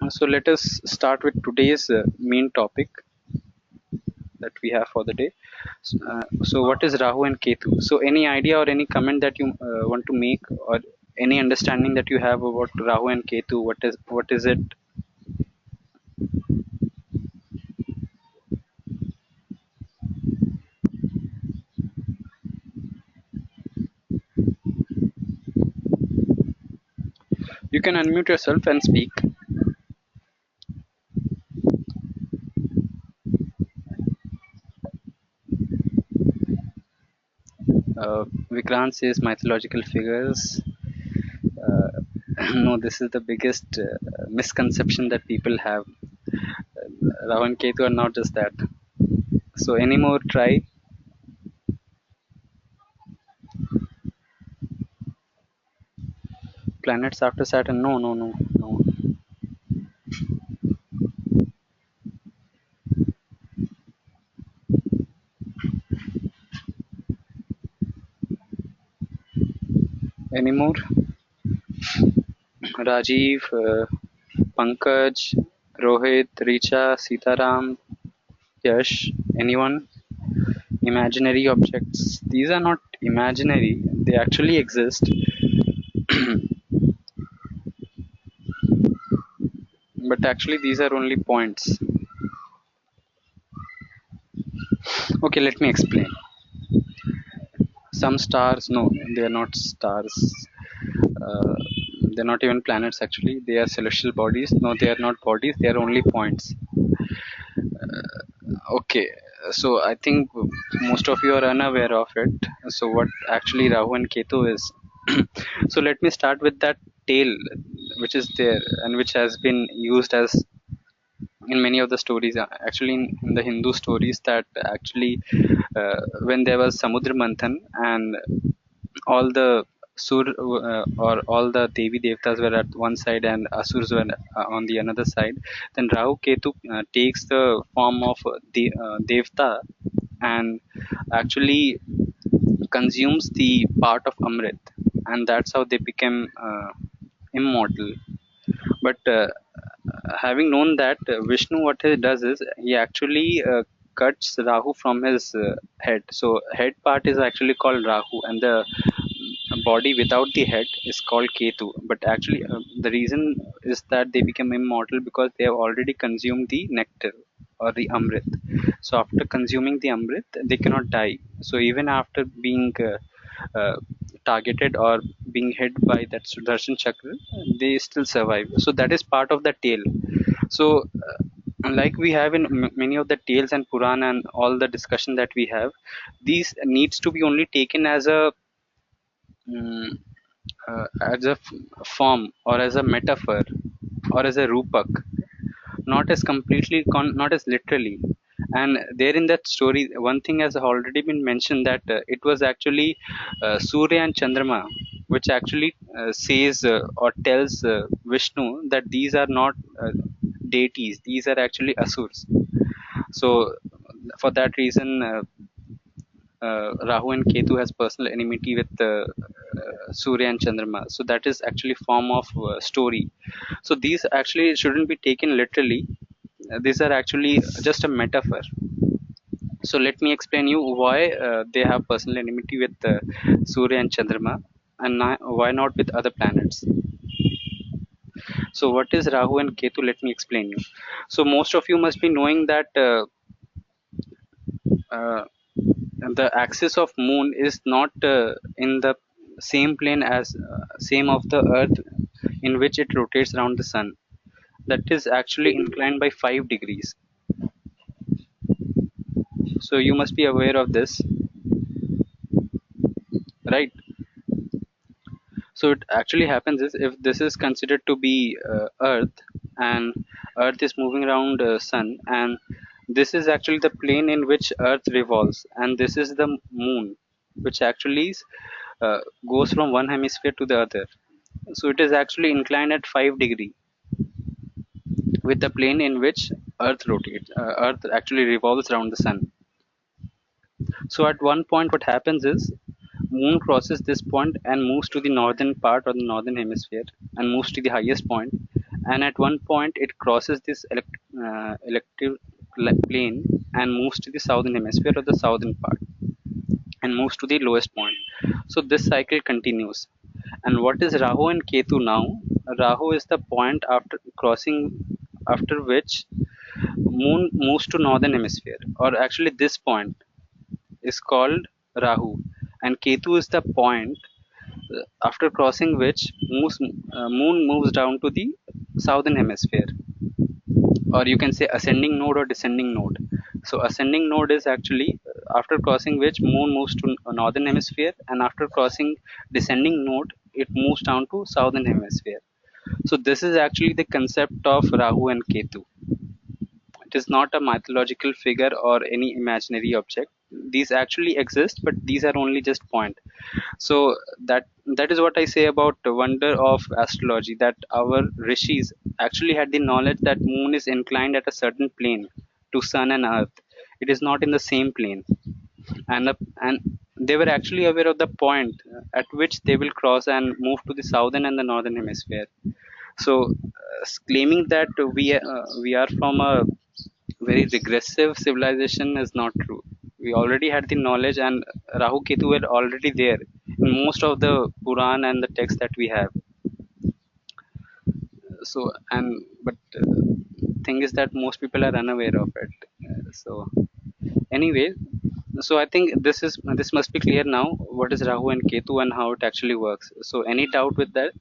So let us start with today's main topic that we have for the day. So what is Rahu and Ketu? So any idea or any comment that you want to make, or any understanding that you have about Rahu and Ketu? What is it? You can unmute yourself and speak. Vikrant says mythological figures. No, this is the biggest misconception that people have. Rahu and Ketu are not just that. So any more try? Planets after Saturn? No, no, no, no. Any more? Rajiv, Pankaj, Rohit, Richa, Sitaram, Yash, anyone? Imaginary objects. These are not imaginary, they actually exist. But actually, these are only points. Okay, let me explain. Some stars, no, they are not stars. Uh, they're not even planets actually. They are celestial bodies. No, they are not bodies, they are only points. Okay, so I think most of you are unaware of it. So what actually Rahu and Ketu is. So let me start with that tail which is there and which has been used as in many of the stories, actually in the Hindu stories, that actually when there was Samudra Manthan and all the Sur or all the Devi Devtas were at one side and Asurs were on the another side, then Rahu Ketu takes the form of Devta and actually consumes the part of Amrit, and that's how they became immortal. But having known that, Vishnu, what he does is he actually cuts Rahu from his head. So head part is actually called Rahu, and the body without the head is called Ketu. But actually, the reason is that they become immortal because they have already consumed the nectar or the Amrit. So after consuming the Amrit, they cannot die. So even after being targeted or being hit by that Sudarshan Chakra, they still survive. So that is part of the tale. So, like we have in many of the tales and Puran and all the discussion that we have, these needs to be only taken as a mm, form or as a metaphor or as a rupak, not as completely not as literally. And there in that story, one thing has already been mentioned, that it was actually Surya and Chandrama which actually says or tells Vishnu that these are not deities, these are actually asurs. So for that reason, Rahu and Ketu has personal enmity with Surya and Chandrama. So that is actually form of story. So these actually shouldn't be taken literally. These are actually just a metaphor. So let me explain you why they have personal enmity with Surya and Chandrama, and why not with other planets. So what is Rahu and Ketu? Let me explain you. So most of you must be knowing that uh, the axis of moon is not in the same plane as same of the earth in which it rotates around the sun. That is actually inclined by 5 degrees. So you must be aware of this, right? So it actually happens is if this is considered to be earth, and earth is moving around sun, and this is actually the plane in which earth revolves, and this is the moon, which actually goes from one hemisphere to the other. So it is actually inclined at 5 degree with the plane in which earth rotates, earth actually revolves around the sun. So at one point what happens is moon crosses this point and moves to the northern part or the northern hemisphere and moves to the highest point, and at one point it crosses this elective plane and moves to the southern hemisphere or the southern part and moves to the lowest point. So this cycle continues. And what is Rahu and Ketu now? Rahu is the point after crossing, after which moon moves to northern hemisphere, or actually this point is called Rahu, and Ketu is the point after crossing which moon moves down to the southern hemisphere, or you can say ascending node or descending node. So ascending node is actually after crossing which moon moves to northern hemisphere, and after crossing descending node it moves down to southern hemisphere. So this is actually the concept of Rahu and Ketu. It is not a mythological figure or any imaginary object. These actually exist, but these are only just point. So that is what I say about the wonder of astrology, that our rishis actually had the knowledge that moon is inclined at a certain plane to sun and earth. It is not in the same plane, and they were actually aware of the point at which they will cross and move to the southern and the northern hemisphere. So claiming that we are from a very regressive civilization is not true. We already had the knowledge, and Rahu Ketu were already there in most of the Puran and the text that we have. So and but thing is that most people are unaware of it. So anyway, so I think this must be clear now. What is Rahu and Ketu and how it actually works? So any doubt with that?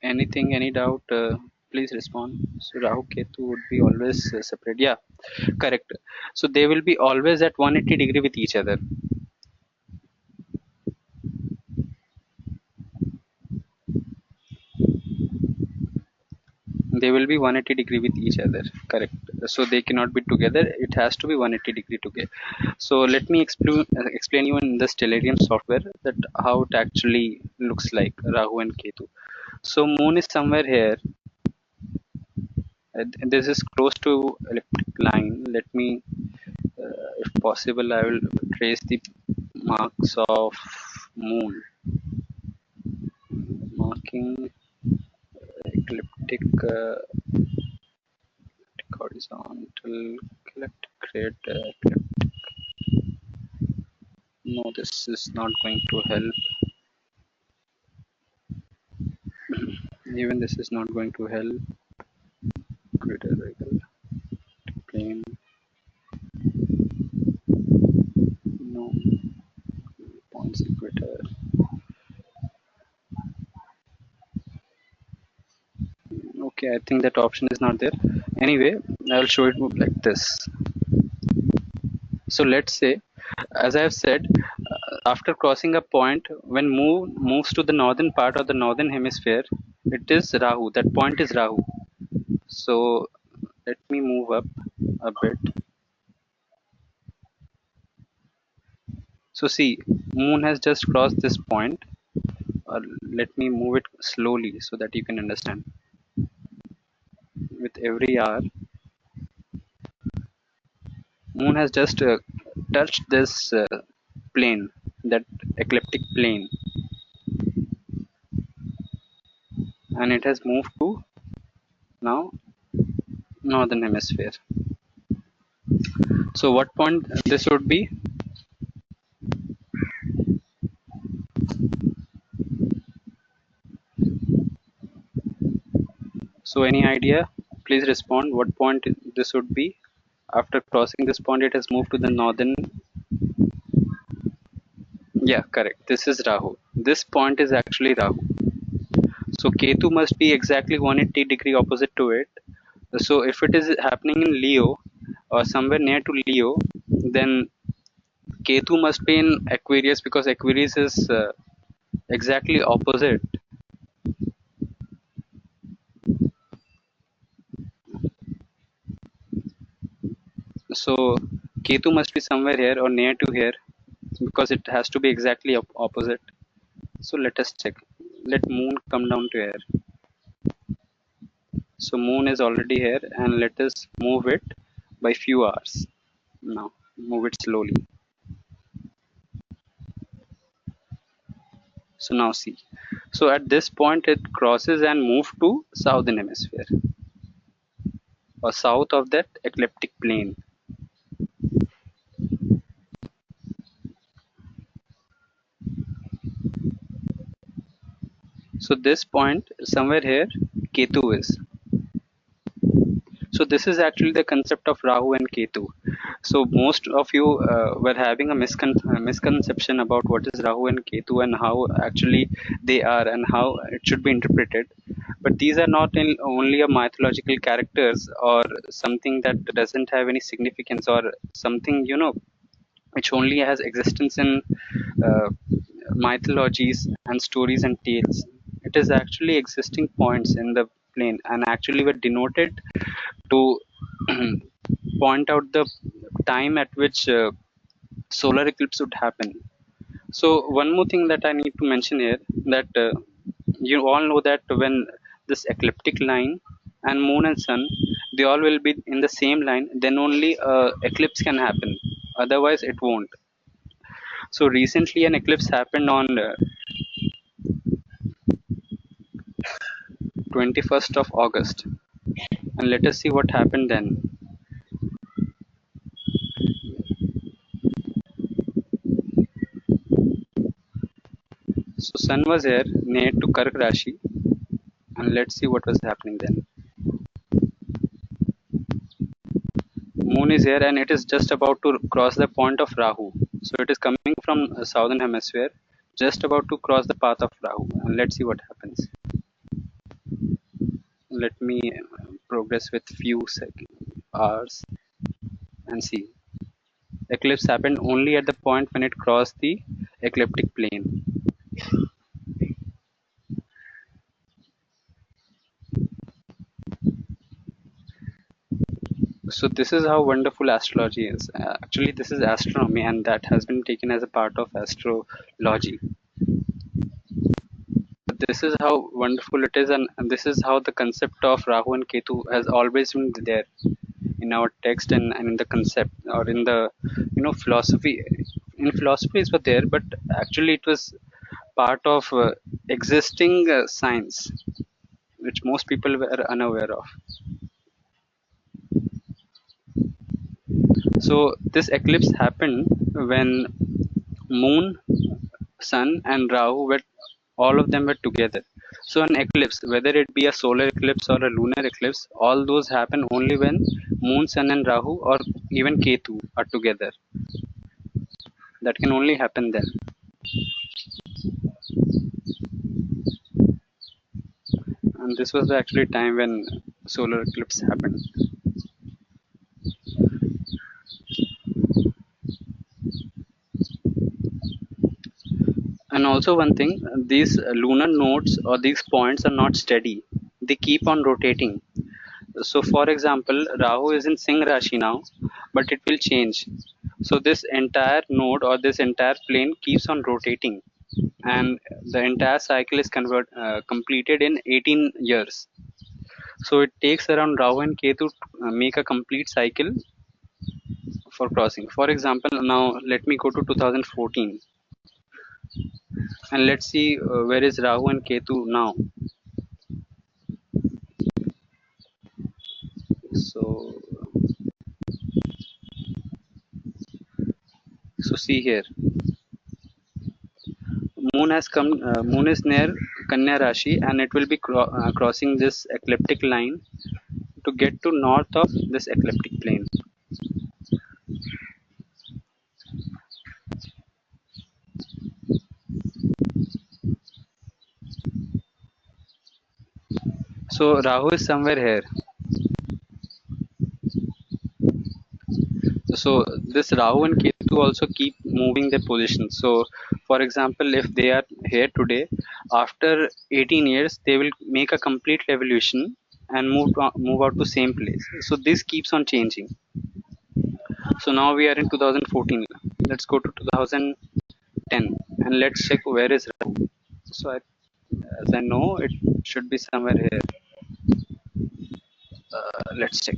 Anything, any doubt? Please respond. So Rahu Ketu would be always separate. Yeah, correct. So they will be always at 180 degree with each other. They will be 180 degree with each other. Correct. So they cannot be together. It has to be 180 degree together. So let me explain you in the Stellarium software that how it actually looks like Rahu and Ketu. So moon is somewhere here. This is close to electric line. Let me, if possible, I will trace the marks of moon. Marking ecliptic, horizontal, ecliptic, red, ecliptic. No, this is not going to help. Even this is not going to help. Greater regular plane. No. Points equator. Okay, I think that option is not there. Anyway, I will show it like this. So let's say, as I have said, after crossing a point, when moon moves to the northern part of the northern hemisphere, it is Rahu. That point is Rahu. So let me move up a bit. So see, moon has just crossed this point. Let me move it slowly so that you can understand. With every hour, moon has just touched this plane, that ecliptic plane, and it has moved to now northern hemisphere. So what point this would be? So any idea? Please respond. What point this would be? After crossing this point, it has moved to the northern. Yeah, correct. This is Rahu. This point is actually Rahu. So Ketu must be exactly 180-degree opposite to it. So if it is happening in Leo or somewhere near to Leo, then Ketu must be in Aquarius, because Aquarius is exactly opposite. So Ketu must be somewhere here or near to here, because it has to be exactly opposite. So let us check. Let moon come down to here. So moon is already here, and let us move it by few hours. Now move it slowly. So now see. So at this point it crosses and moves to southern hemisphere, or south of that ecliptic plane. So this point somewhere here Ketu is. So this is actually the concept of Rahu and Ketu. So most of you were having a misconception about what is Rahu and Ketu and how actually they are and how it should be interpreted. But these are not only a mythological characters or something that doesn't have any significance, or something which only has existence in uh, mythologies and stories and tales. It is actually existing points in the plane, and actually were denoted to point out the time at which solar eclipse would happen. So one more thing that I need to mention here, that you all know that when this ecliptic line and moon and sun, they all will be in the same line, then only eclipse can happen. Otherwise, it won't. So recently, an eclipse happened on 21st of August, and let us see what happened then. So sun was here near to Kark Rashi, and let's see what was happening then. Moon is here, and it is just about to cross the point of Rahu. So it is coming from southern hemisphere, just about to cross the path of Rahu, and let's see what happens. Let me progress with few hours and see. Eclipse happened only at the point when it crossed the ecliptic plane. So this is how wonderful astrology is. Actually, this is astronomy, and that has been taken as a part of astrology. This is how wonderful it is, and this is how the concept of Rahu and Ketu has always been there in our text, and in the concept, or in the philosophy. In philosophies were there, but actually it was part of existing science, which most people were unaware of. So this eclipse happened when moon, sun, and Rahu were, all of them were together. So an eclipse, whether it be a solar eclipse or a lunar eclipse, all those happen only when moon, sun, and Rahu, or even Ketu, are together. That can only happen then. And this was the actually time when solar eclipse happened. And also one thing, these lunar nodes or these points are not steady. They keep on rotating. So for example, Rahu is in Singh Rashi now, but it will change. So this entire node or this entire plane keeps on rotating, and the entire cycle is completed in 18 years. So it takes around Rahu and Ketu to make a complete cycle for crossing. For example, now let me go to 2014 and let's see where is Rahu and Ketu now. So, see here, Moon has come. Moon is near Kanya Rashi, and it will be crossing this ecliptic line to get to north of this ecliptic plane. So Rahu is somewhere here. So this Rahu and Ketu also keep moving their position. So for example, if they are here today, after 18 years, they will make a complete revolution and move out to same place. So this keeps on changing. So now we are in 2014. Let's go to 2010 and let's check where is Rahu. So as I know, it should be somewhere here. Let's check.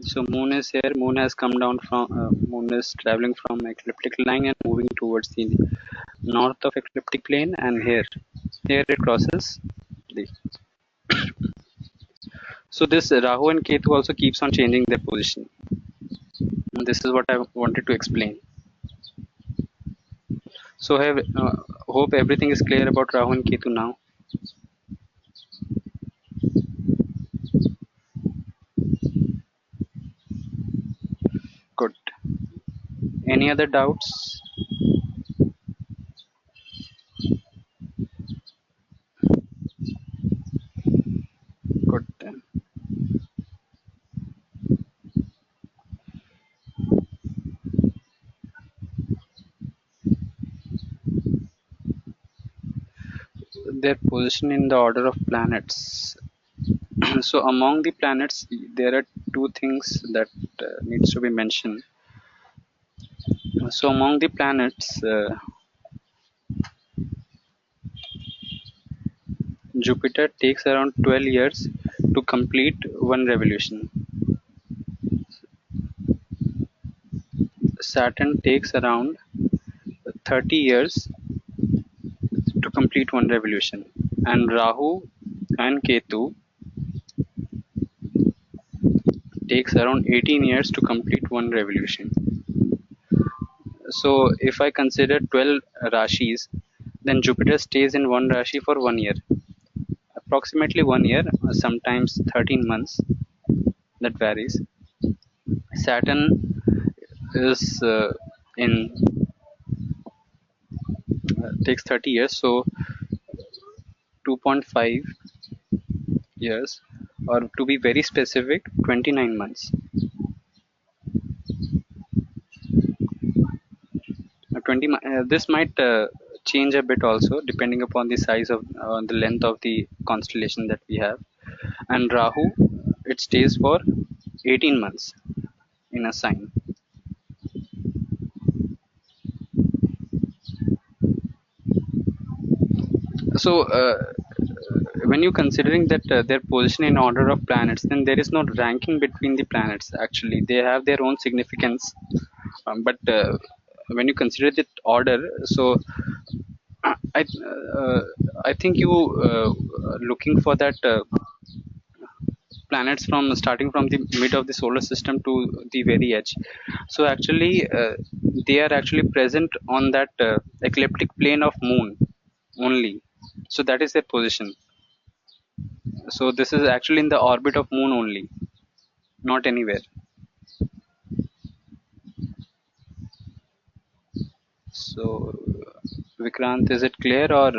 So Moon is here. Moon has come down from. Moon is traveling from ecliptic line and moving towards the north of ecliptic plane, and here it crosses the. So this Rahu and Ketu also keeps on changing their position. And this is what I wanted to explain. So have hope everything is clear about Rahu and Ketu now. Good. Any other doubts? Good. Their position in the order of planets. So among the planets, there are two things that needs to be mentioned. So among the planets, Jupiter takes around 12 years to complete one revolution. Saturn takes around 30 years to complete one revolution. And Rahu and Ketu takes around 18 years to complete one revolution. So if I consider 12 Rashis, then Jupiter stays in one Rashi for 1 year. Approximately 1 year, sometimes 13 months, that varies. Saturn is in takes 30 years, so 2.5 years, or to be very specific, 29 months. 20 this might change a bit also depending upon the size of the length of the constellation that we have. And Rahu, it stays for 18 months in a sign. So when you considering that their position in order of planets, then there is no ranking between the planets. Actually, they have their own significance, but when you consider the order, so I uh, I think you looking for that planets from starting from the mid of the solar system to the very edge. So actually, they are actually present on that ecliptic plane of Moon only. So that is their position. So this is actually in the orbit of Moon only, not anywhere. So Vikrant, is it clear, or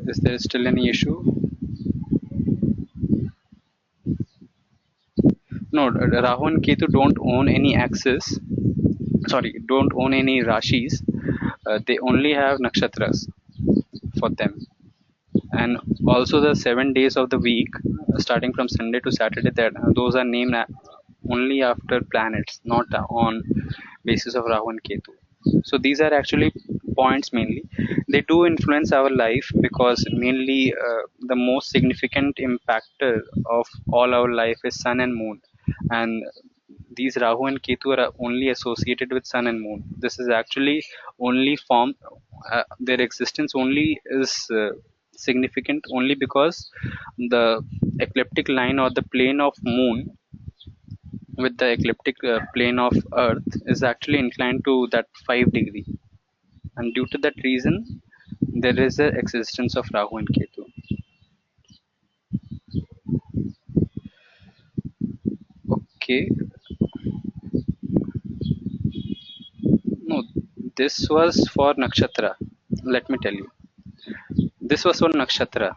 is there still any issue? No, Rahu and Ketu don't own any axis. sorry, don't own any rashis. They only have nakshatras for them. And also the 7 days of the week, starting from Sunday to Saturday, that those are named only after planets, not on basis of Rahu and Ketu. So these are actually points mainly. They do influence our life because mainly the most significant impactor of all our life is Sun and Moon, and these Rahu and Ketu are only associated with Sun and Moon. This is actually only form. Their existence only is significant only because the ecliptic line or the plane of Moon with the ecliptic plane of Earth is actually inclined to that 5 degree, and due to that reason, there is a existence of Rahu and Ketu. Okay, no, this was for nakshatra. Let me tell you, this was for nakshatra.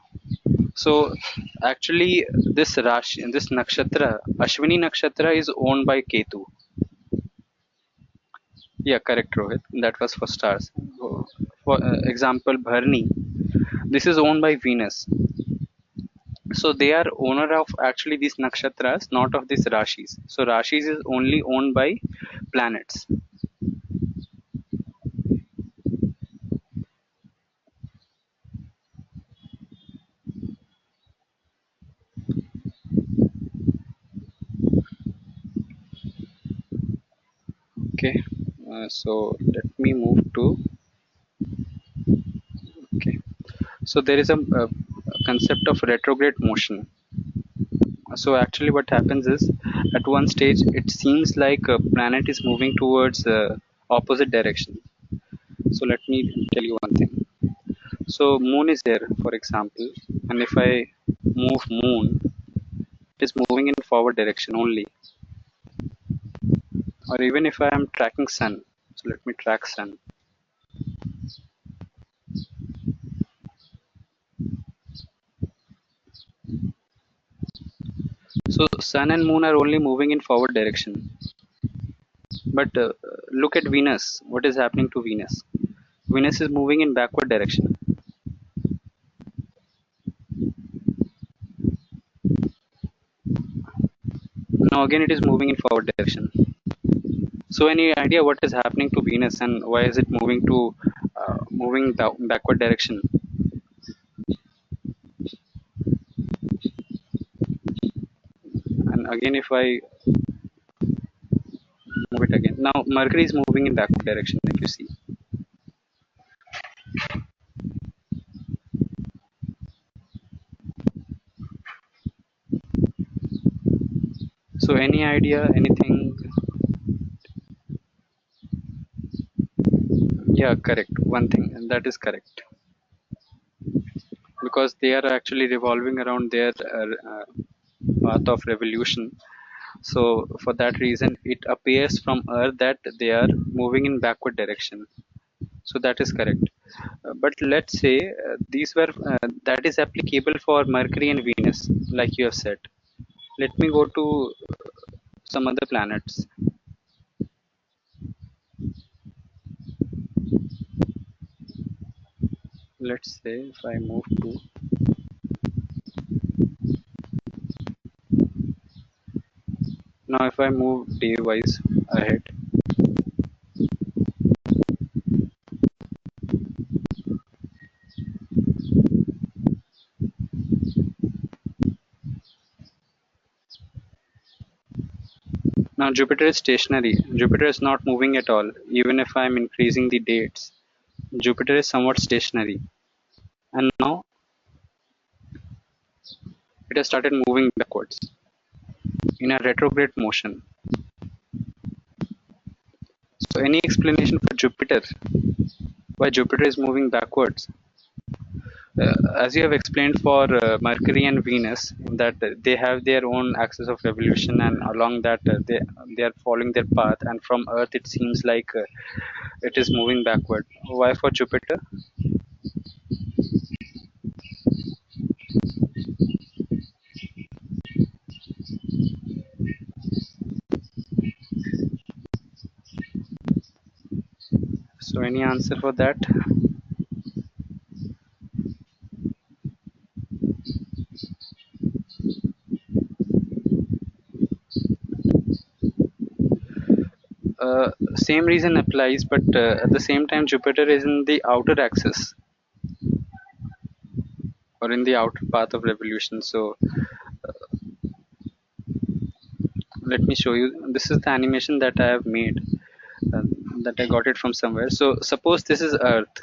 So actually, this Rashi, this nakshatra, Ashwini nakshatra, is owned by Ketu. Yeah, correct, Rohit. That was for stars. For example, Bharni, this is owned by Venus. So they are owner of actually these nakshatras, not of these rashis. So rashis is only owned by planets. Okay. So let me move to. Okay. So there is a concept of retrograde motion. So actually, what happens is, at one stage, it seems like a planet is moving towards opposite direction. So let me tell you one thing. So moon is there, for example, and if I move moon, it is moving in forward direction only. Or even if I am tracking sun, so let me track sun. So sun and moon are only moving in forward direction. But look at Venus. What is happening to Venus? Venus is moving in backward direction. Now again it is moving in forward direction. So any idea what is happening to Venus and why is it moving to moving down backward direction? And again if I move it again. Now Mercury is moving in backward direction if you see. So any idea, anything? Yeah, correct. One thing, and that is correct. Because they are actually revolving around their path of revolution. So for that reason, it appears from Earth that they are moving in backward direction. So that is correct. But let's say these were that is applicable for Mercury and Venus, like you have said. Let me go to some other planets. Let's say if I move to now, if I move day wise ahead. Now Jupiter is stationary. Jupiter is not moving at all, even if I am increasing the dates. Jupiter is somewhat stationary. And now it has started moving backwards in a retrograde motion. So any explanation for Jupiter? Why Jupiter is moving backwards? As you have explained for Mercury and Venus, that they have their own axis of revolution, and along that they are following their path. And from Earth, it seems like it is moving backward. Why for Jupiter? So any answer for that? Same reason applies, but at the same time Jupiter is in the outer axis or in the outer path of revolution. So let me show you. This is the animation that I have made, uh, that I got it from somewhere. So suppose this is Earth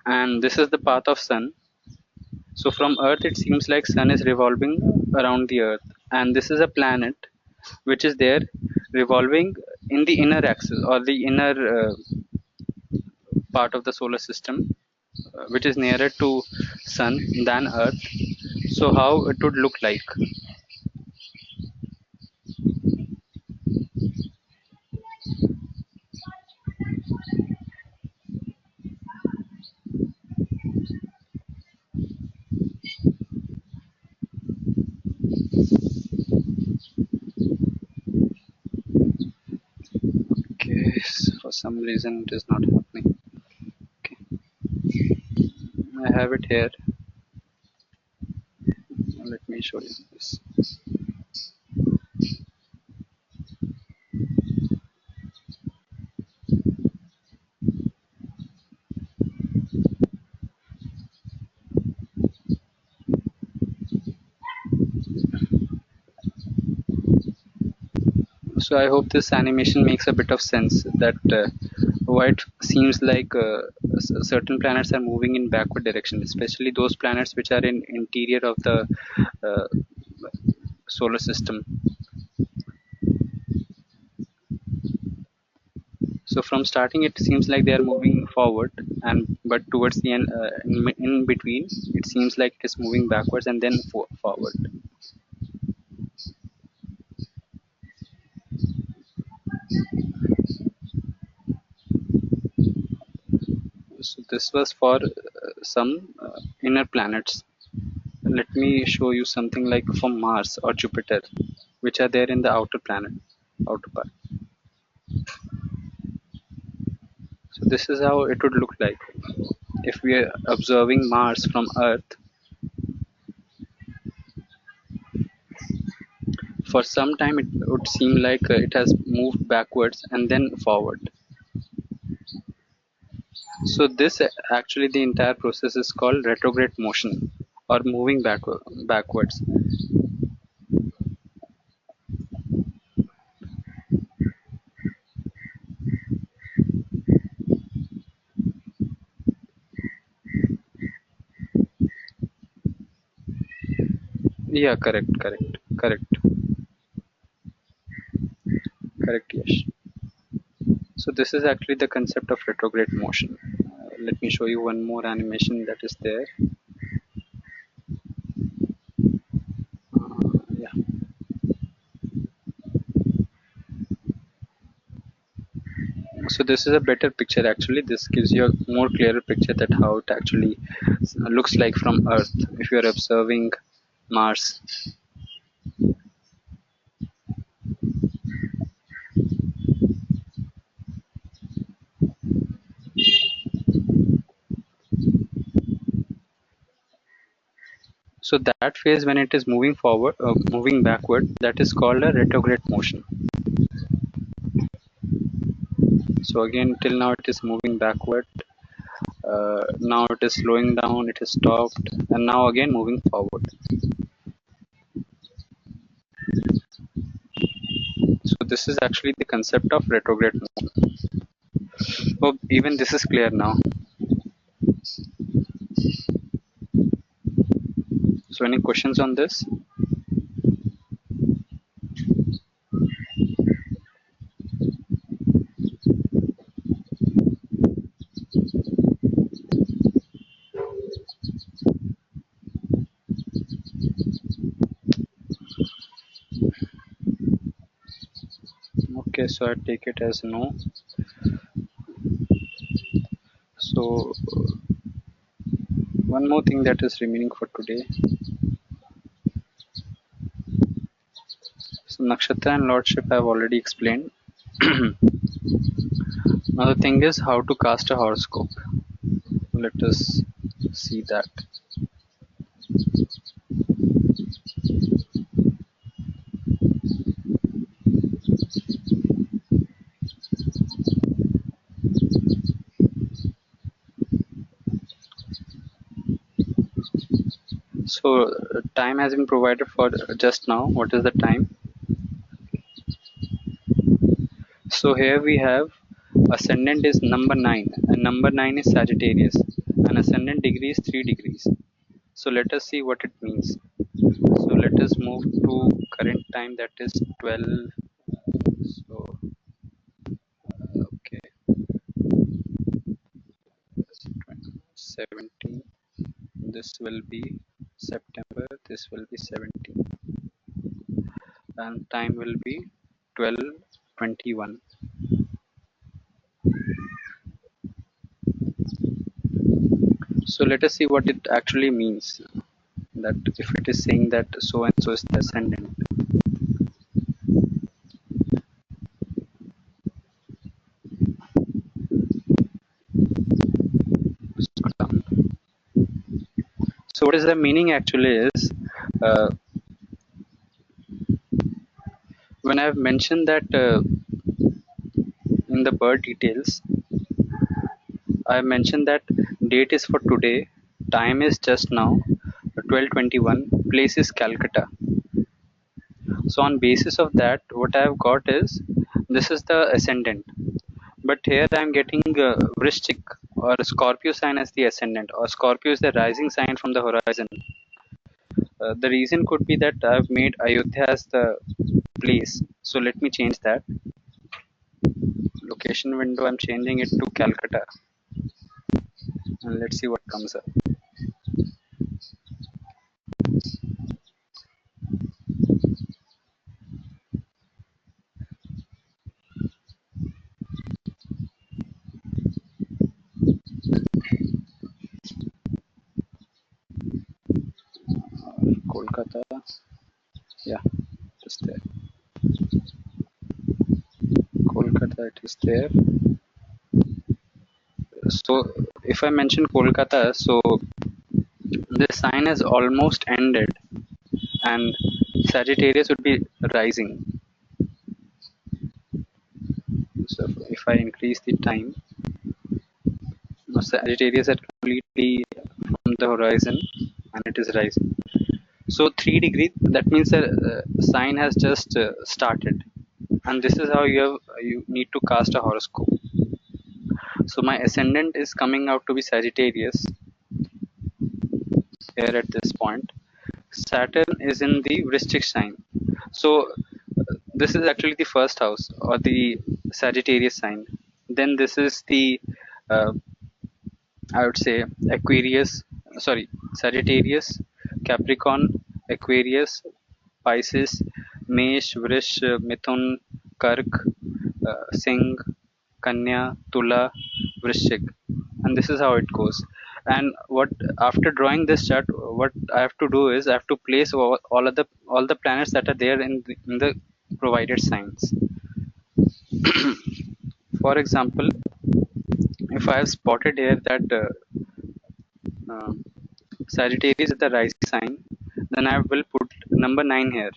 and this is the path of Sun. So from Earth it seems like Sun is revolving around the Earth, and this is a planet which is there revolving in the inner axis or the inner part of the solar system, which is nearer to Sun than Earth. So how it would look like? Okay, so for some reason it is not happening. Okay, I have it here. Let me show you this. So I hope this animation makes a bit of sense, that why it seems like certain planets are moving in backward direction, especially those planets which are in interior of the uh, solar system. So from starting it seems like they are moving forward, and but towards the end, in between, it seems like it is moving backwards and then forward. So this was for some inner planets. Let me show you something like for Mars or Jupiter, which are there in the outer part. So this is how it would look like if we are observing Mars from Earth. For some time, it would seem like it has moved backwards and then forward. So this actually, the entire process is called retrograde motion or moving backwards. Yeah, correct. Yes. So this is actually the concept of retrograde motion. Let me show you one more animation that is there. Yeah. So this is a better picture actually. This gives you a more clearer picture that how it actually looks like from Earth if you are observing Mars. So that phase when it is moving forward, moving backward, that is called a retrograde motion. So again, till now it is moving backward. Now it is slowing down. It has stopped, and now again moving forward. So this is actually the concept of retrograde motion. Hope even this is clear now. So any questions on this? Okay, so I take it as no. So one more thing that is remaining for today. So nakshatra and lordship I have already explained. Now the thing is how to cast a horoscope. Let us see that. So time has been provided for just now. What is the time? So here we have ascendant is number 9 and number 9 is Sagittarius and ascendant degree is 3 degrees. So let us see what it means. So let us move to current time, that is 12. So okay, 17. This will be September. This will be 17 and time will be 12:21. So let us see what it actually means. That if it is saying that so and so is the ascendant. Scroll down. So what is the meaning actually is when I have mentioned that in the birth details, I have mentioned that date is for today, time is just now, 12:21, place is Calcutta. So on basis of that, what I have got is this is the ascendant. But here I am getting Vrishchik or Scorpio sign as the ascendant, or Scorpio is the rising sign from the horizon. The reason could be that I've made Ayodhya as the place. So let me change that. Location window, I'm changing it to Calcutta. And let's see what comes up. Kolkata. Yeah, it's there. Kolkata, it is there. So if I mention Kolkata, so this sign has almost ended and Sagittarius would be rising. So if I increase the time, Sagittarius are completely from the horizon and it is rising. So 3 degrees, that means the sign has just started, and this is how you need to cast a horoscope. So my ascendant is coming out to be Sagittarius here at this point. Saturn is in the Vrishchik sign. So this is actually the first house or the Sagittarius sign. Then this is the uh, I would say Aquarius, sorry, Sagittarius, Capricorn, Aquarius, Pisces, Mesh, Vrish, Mithun, Kark, Singh, Kanya, Tula, Vrishchik, and this is how it goes. And what after drawing this chart, what I have to do is I have to place all the planets that are there in the provided signs. For example, if I have spotted here that uh, Sagittarius is the rising sign, then I will put number 9 here,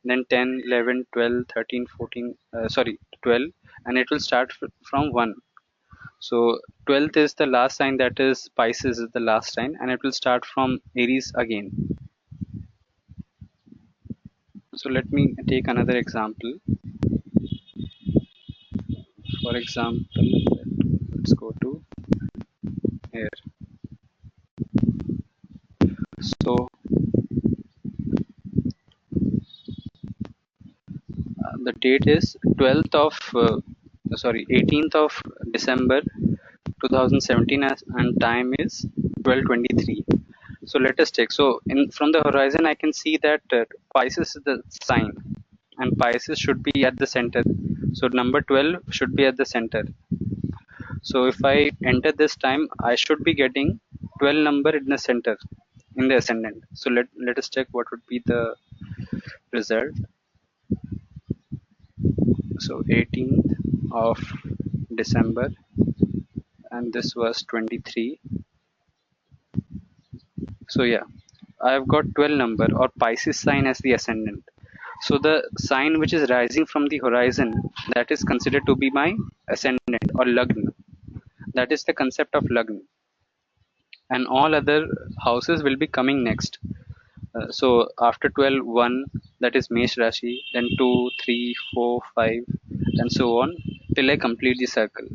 then 10, 11, 12, 13, 14, sorry, 12, and it will start from 1. So 12th is the last sign, that is Pisces is the last sign, and it will start from Aries again. So let me take another example. For example, let's go to here. So the date is 12th of sorry 18th of December 2017 and time is 12:23. So let us check. So in from the horizon I can see that Pisces is the sign and Pisces should be at the center. So number 12 should be at the center. So if I enter this time, I should be getting 12 number in the center in the ascendant. So let us check what would be the result. So 18th of December, and this was 23. So yeah, I've got 12 number or Pisces sign as the ascendant. So the sign which is rising from the horizon, that is considered to be my ascendant or Lagna. That is the concept of Lagna. And all other houses will be coming next. So after 12, 1, that is Mesh Rashi, then 2, 3, 4, 5, and so on till I complete the circle.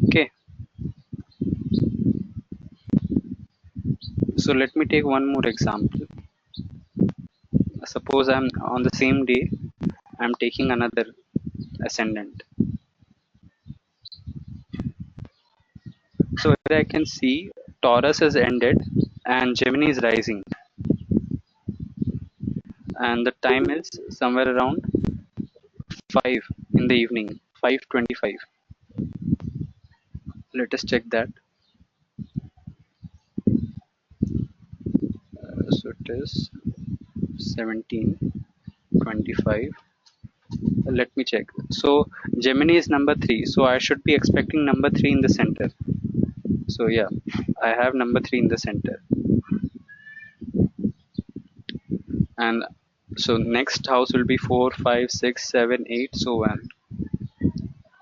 Okay. So let me take one more example. Suppose I'm on the same day, I'm taking another ascendant. So here I can see Taurus has ended and Gemini is rising, and the time is somewhere around 5 in the evening, 5:25. Let us check that. So it is 17:25. Let me check. So Gemini is number 3, so I should be expecting number 3 in the center. So yeah, I have number 3 in the center. And so next house will be 4, 5, 6, 7, 8, so on.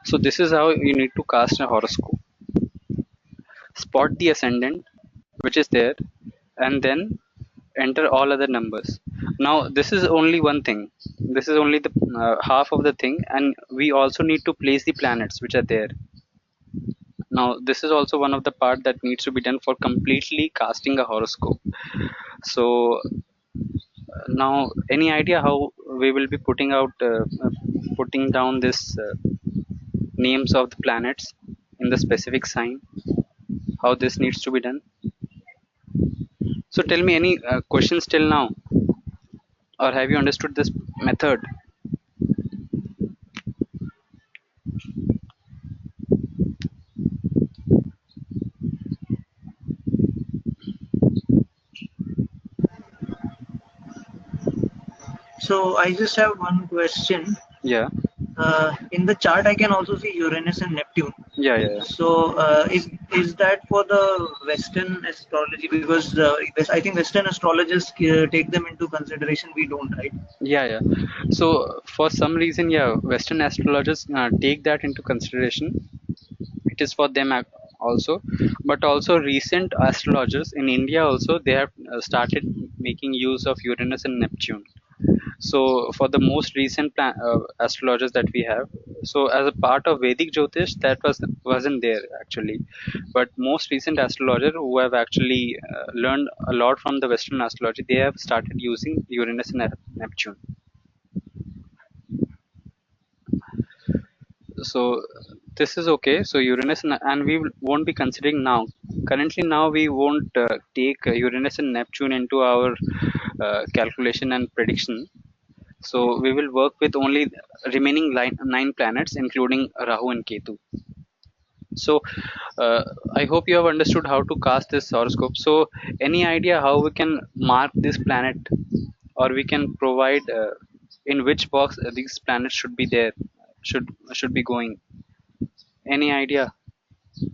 So this is how you need to cast a horoscope. Spot the ascendant which is there, and then enter all other numbers. Now this is only one thing. This is only the half of the thing, and we also need to place the planets which are there. Now this is also one of the part that needs to be done for completely casting a horoscope. So now any idea how we will be putting down this names of the planets in the specific sign, how this needs to be done? So tell me any questions till now, or have you understood this method? So I just have one question. Yeah. In the chart, I can also see Uranus and Neptune. Yeah. So is that for the Western astrology? Because I think Western astrologers take them into consideration. We don't, right? Yeah. So for some reason, yeah, Western astrologers take that into consideration. It is for them also, but also recent astrologers in India also, they have started making use of Uranus and Neptune. So for the most recent astrologers that we have, so as a part of Vedic Jyotish, that wasn't there actually, but most recent astrologer who have actually learned a lot from the Western astrology, they have started using Uranus and Neptune. So this is okay. So Uranus and we won't be considering now. Currently now we won't take Uranus and Neptune into our calculation and prediction. So we will work with only remaining 9 planets, including Rahu and Ketu. So I hope you have understood how to cast this horoscope. So any idea how we can mark this planet, or we can provide in which box these planets should be there, should be going? Any idea? So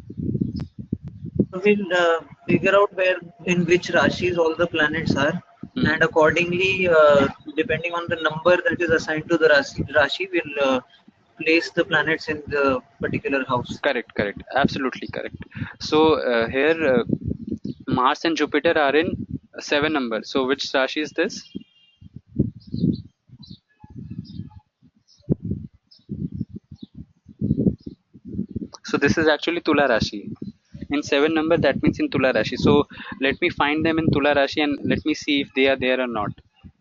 we'll figure out where in which rashis all the planets are, and accordingly, depending on the number that is assigned to the rashi, we'll place the planets in the particular house. Correct. Absolutely correct. So here Mars and Jupiter are in 7 number. So which Rashi is this? So this is actually Tula Rashi. In 7 number, that means in Tula Rashi. So let me find them in Tula Rashi and let me see if they are there or not.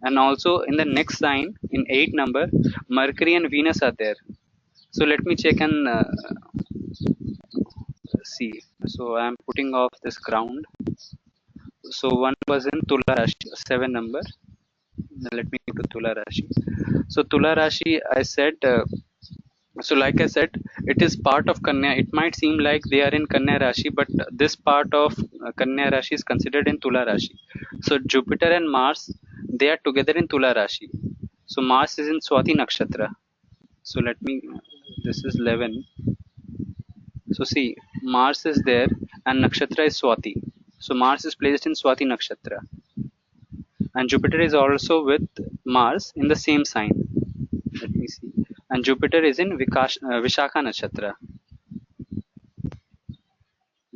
And also in the next sign, in 8 number, Mercury and Venus are there. So let me check and see. So I am putting off this ground. So one was in Tula Rashi, 7 number. Let me go to Tula Rashi. So Tula Rashi, I said, so like I said, it is part of Kanya. It might seem like they are in Kanya Rashi, but this part of Kanya Rashi is considered in Tula Rashi. So Jupiter and Mars, they are together in Tula Rashi. So Mars is in Swati Nakshatra. So this is 11. So see, Mars is there and Nakshatra is Swati. So Mars is placed in Swati Nakshatra. And Jupiter is also with Mars in the same sign. Let me see. And Jupiter is in Vishakha Nakshatra.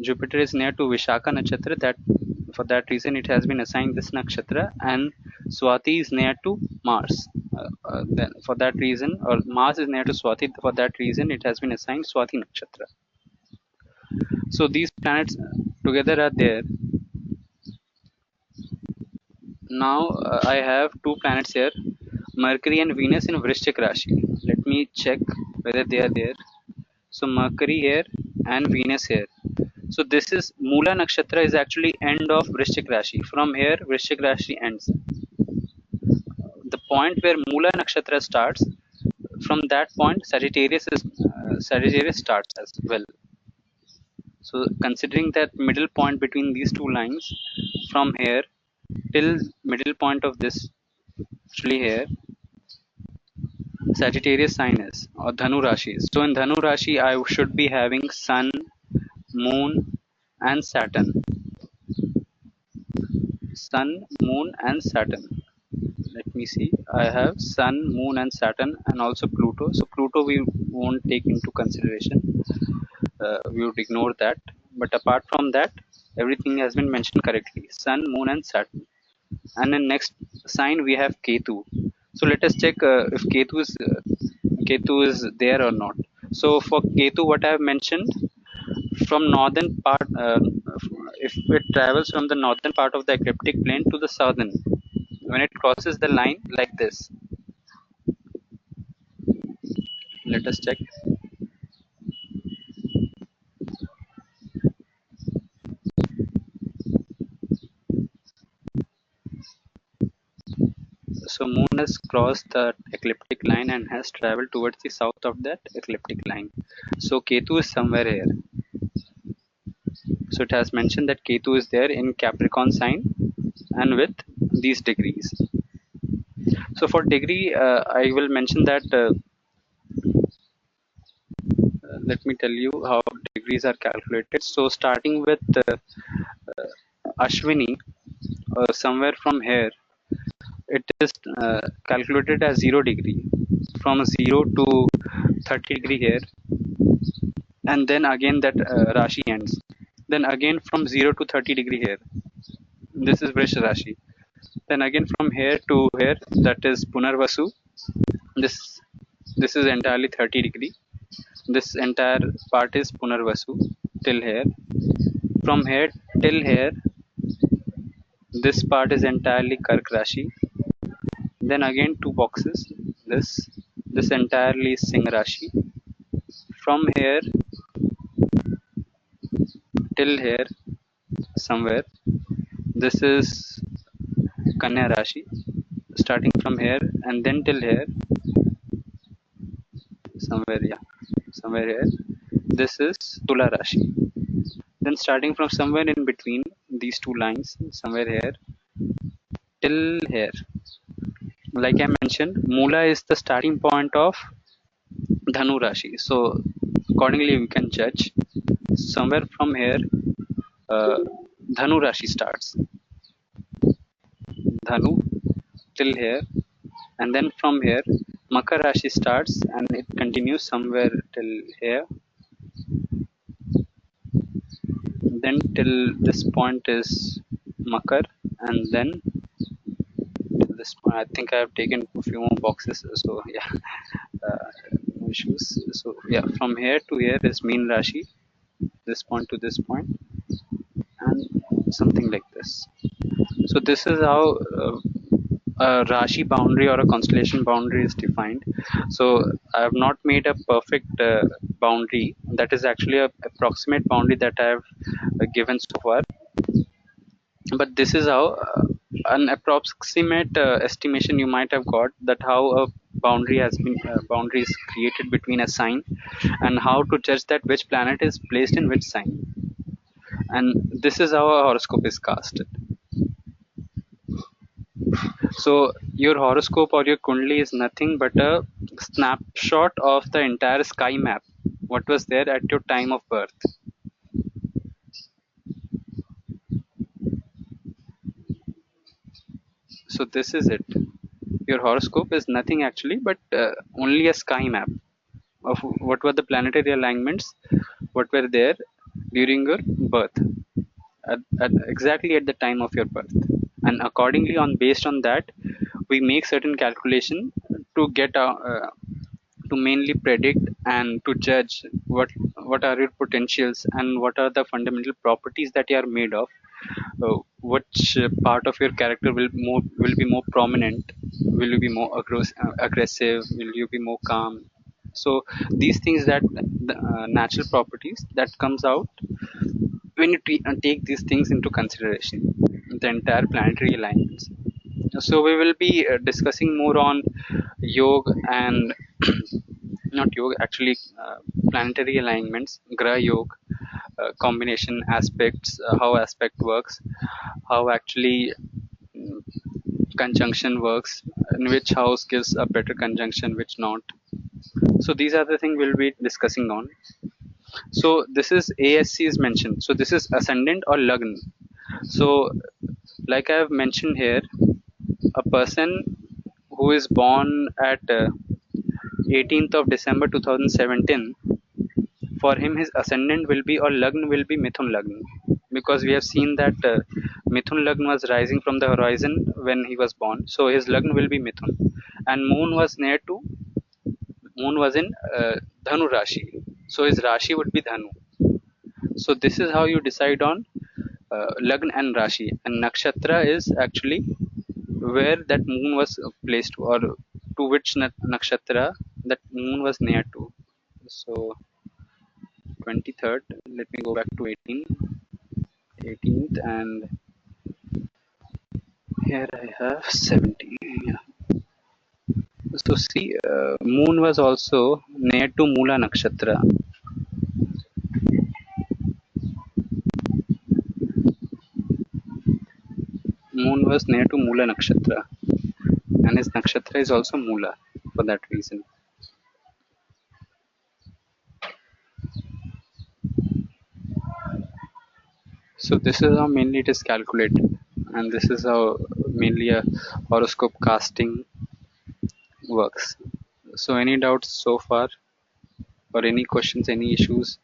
Jupiter is near to Vishakha Nakshatra. For that reason it has been assigned this nakshatra, and Swati is near to Mars. Then for that reason, or Mars is near to Swati. For that reason, it has been assigned Swati Nakshatra. So these planets together are there. Now I have two planets here, Mercury and Venus in Vrishchik Rashi. Let me check whether they are there. So Mercury here and Venus here. So this is Mula Nakshatra is actually end of Vrishchik Rashi. From here Vrishchik Rashi ends. The point where Mula Nakshatra starts, from that point Sagittarius starts as well. So considering that middle point between these two lines, from here till middle point of this, actually here, Sagittarius sign is, or Dhanu Rashi is. So in Dhanu Rashi I should be having Sun, Moon and Saturn. Sun, Moon and Saturn. Let me see. I have Sun, Moon and Saturn and also Pluto. So Pluto we won't take into consideration. We would ignore that. But apart from that, everything has been mentioned correctly. Sun, Moon and Saturn. And in next sign we have Ketu. So let us check if Ketu is there or not. So for Ketu, what I have mentioned, from northern part, if it travels from the northern part of the ecliptic plane to the southern, when it crosses the line like this, let us check. So moon has crossed the ecliptic line and has traveled towards the south of that ecliptic line. So Ketu is somewhere here. So it has mentioned that Ketu is there in Capricorn sign and with these degrees. So for degree, I will mention that let me tell you how degrees are calculated. So starting with Ashwini, somewhere from here, it is calculated as 0 degree, from 0 to 30 degree here, and then again that Rashi ends. Then again from 0 to 30 degree here. This is Vrish Rashi. Then again from here to here, that is Punarvasu. This is entirely 30 degree. This entire part is Punarvasu till here. From here till here, this part is entirely Kark Rashi. Then again two boxes. This entirely is Singh Rashi. From here till here, somewhere, this is Kanya Rashi. Starting from here and then till here, somewhere here, this is Tula Rashi. Then starting from somewhere in between these two lines, somewhere here till here, like I mentioned, Mula is the starting point of Dhanu Rashi. So accordingly we can judge. Somewhere from here, Dhanu Rashi starts. Dhanu till here, and then from here Makar Rashi starts and it continues somewhere till here. Then till this point is Makar, and then this point, I think I have taken a few more boxes. So yeah, no issues. So yeah, from here to here is Meen Rashi, this point to this point, and something like this. So this is how a Rashi boundary or a constellation boundary is defined. So I have not made a perfect boundary. That is actually a approximate boundary that I have given so far. But this is how an approximate estimation you might have got, that how a boundary is created between a sign, and how to judge that which planet is placed in which sign. And this is how a horoscope is casted. So your horoscope or your Kundli is nothing but a snapshot of the entire sky map. What was there at your time of birth. So this is it. Your horoscope is nothing actually but only a sky map of what were the planetary alignments, what were there during your birth, exactly at the time of your birth. And accordingly, on based on that, we make certain calculation to get to mainly predict and to judge what are your potentials and what are the fundamental properties that you are made of. Which part of your character will be more prominent? Will you be more aggressive? Will you be more calm? So these things that the natural properties that comes out when you take these things into consideration, the entire planetary alignments. So we will be discussing more on yoga and not yoga actually, planetary alignments, graha yoga, combination aspects, how aspect works, how actually mm, conjunction works, in which house gives a better conjunction, which not. So these are the things we'll be discussing on. So this is ASC is mentioned, so this is ascendant or lagn. So like I have mentioned here, a person who is born at 18th of December 2017, for him his ascendant will be or lagn will be Mithun lagn, because we have seen that Mithun lagn was rising from the horizon when he was born, so his lagn will be Mithun. And moon was in Dhanu Rashi, so his Rashi would be Dhanu. So this is how you decide on lagn and Rashi. And nakshatra is actually where that moon was placed, or to which nakshatra that moon was near to. So 23rd, let me go back to 18th, and here I have 17. Yeah. So see, moon was also near to Mula nakshatra. Moon was near to Mula nakshatra, and his nakshatra is also Mula for that reason. So this is how mainly it is calculated, and this is how mainly a horoscope casting works. So any doubts so far, or any questions, any issues?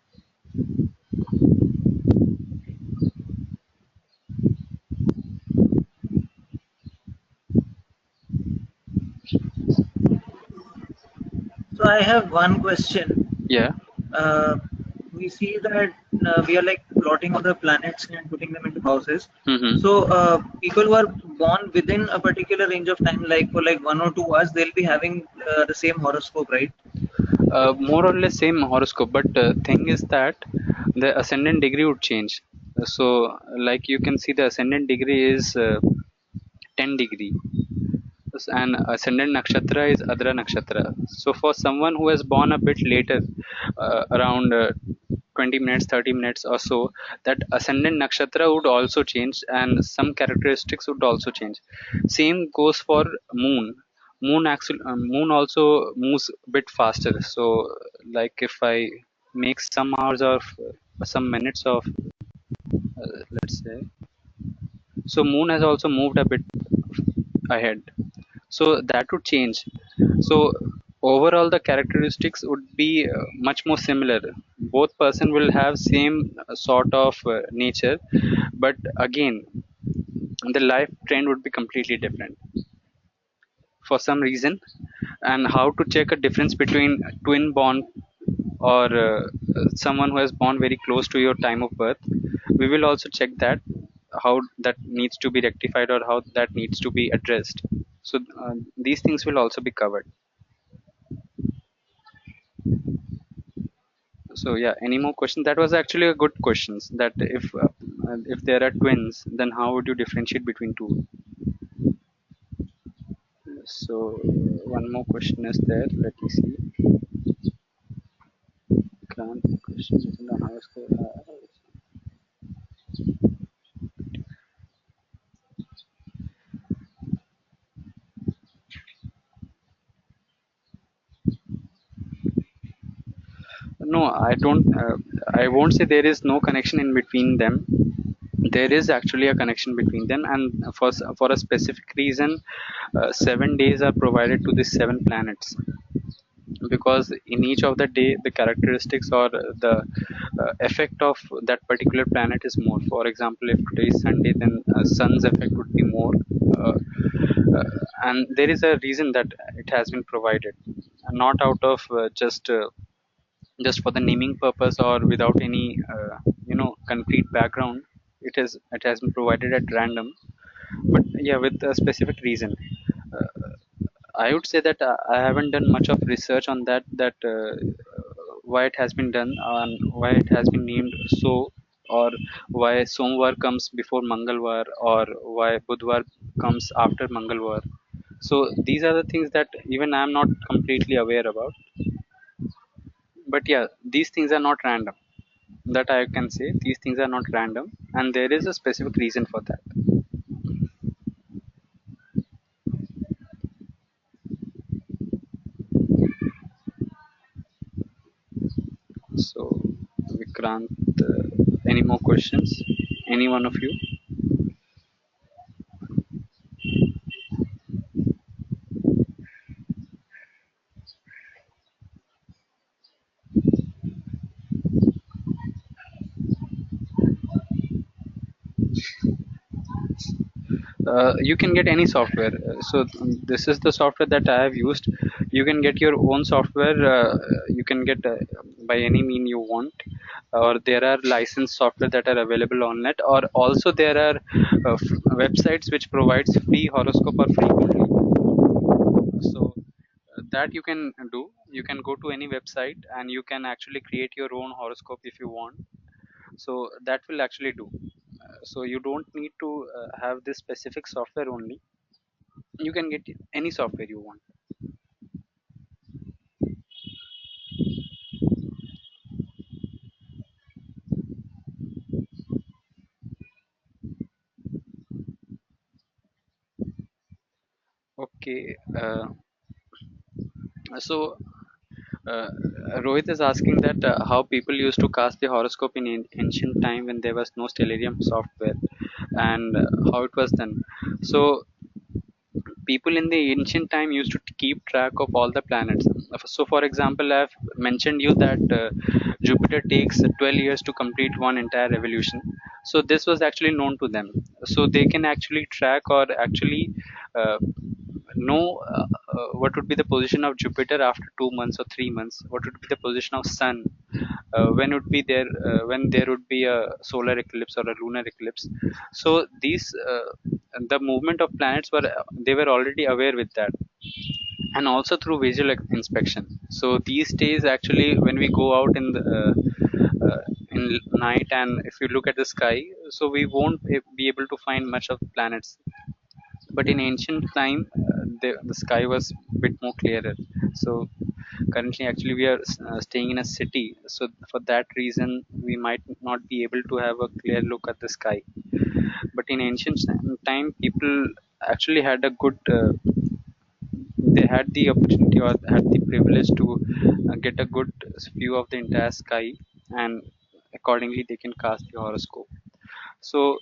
So I have one question. Yeah. Uh, we see that we are like plotting all the planets and putting them into houses. Mm-hmm. So people who are born within a particular range of time, like for like 1 or 2 hours, they'll be having the same horoscope, right? More or less same horoscope, but thing is that the ascendant degree would change. So like you can see, the ascendant degree is 10 degree, and ascendant nakshatra is Adra nakshatra. So for someone who has born a bit later, around 20 minutes, 30 minutes or so, that ascendant nakshatra would also change, and some characteristics would also change. Same goes for moon. Moon also moves a bit faster. So like if I make some hours of some minutes of, let's say, so moon has also moved a bit ahead, so that would change. So overall the characteristics would be much more similar. Both person will have same sort of nature, but again the life trend would be completely different for some reason. And how to check a difference between twin born or someone who has born very close to your time of birth, we will also check that, how that needs to be rectified or how that needs to be addressed. So these things will also be covered. So yeah, any more questions? That was actually a good questions, that if there are twins, then how would you differentiate between two? So one more question is there, let me see. Questions in the house. No, I don't. I won't say there is no connection in between them. There is actually a connection between them, and for a specific reason, 7 days are provided to these seven planets, because in each of the day the characteristics or the effect of that particular planet is more. For example, if today is Sunday, then sun's effect would be more, uh, uh, and there is a reason that it has been provided, not out of just for the naming purpose or without any concrete background. It has been provided at random, but yeah, with a specific reason. I would say that I haven't done much of research on why it has been done and why it has been named so, or why Somvar comes before Mangalwar, or why Budwar comes after Mangalwar. So these are the things that even I am not completely aware about. But yeah, these things are not random. That I can say, these things are not random, and there is a specific reason for that. So, Vikrant, any more questions? Any one of you? You can get any software. This is the software that I have used. You can get your own software. You can get by any mean you want, or there are licensed software that are available on net, or also there are websites which provides free horoscope or free Kundli. So that you can do. You can go to any website and you can actually create your own horoscope if you want. So that will actually do. So you don't need to have this specific software only. You can get any software you want. Okay. So uh, Rohit is asking that how people used to cast the horoscope in ancient time when there was no stellarium software, and how it was done. So people in the ancient time used to keep track of all the planets. So for example, I've mentioned you that Jupiter takes 12 years to complete one entire revolution. So this was actually known to them, so they can actually track or actually uh, know what would be the position of Jupiter after 2 months or 3 months, what would be the position of Sun, when there would be a solar eclipse or a lunar eclipse. So these the movement of planets were, they were already aware with that, and also through visual inspection. So these days actually when we go out in night, and if you look at the sky, so we won't be able to find much of planets. But in ancient time, the sky was a bit more clearer. So currently actually we are staying in a city, so for that reason we might not be able to have a clear look at the sky. But in ancient time, people actually had a good they had the opportunity or had the privilege to get a good view of the entire sky, and accordingly they can cast the horoscope. So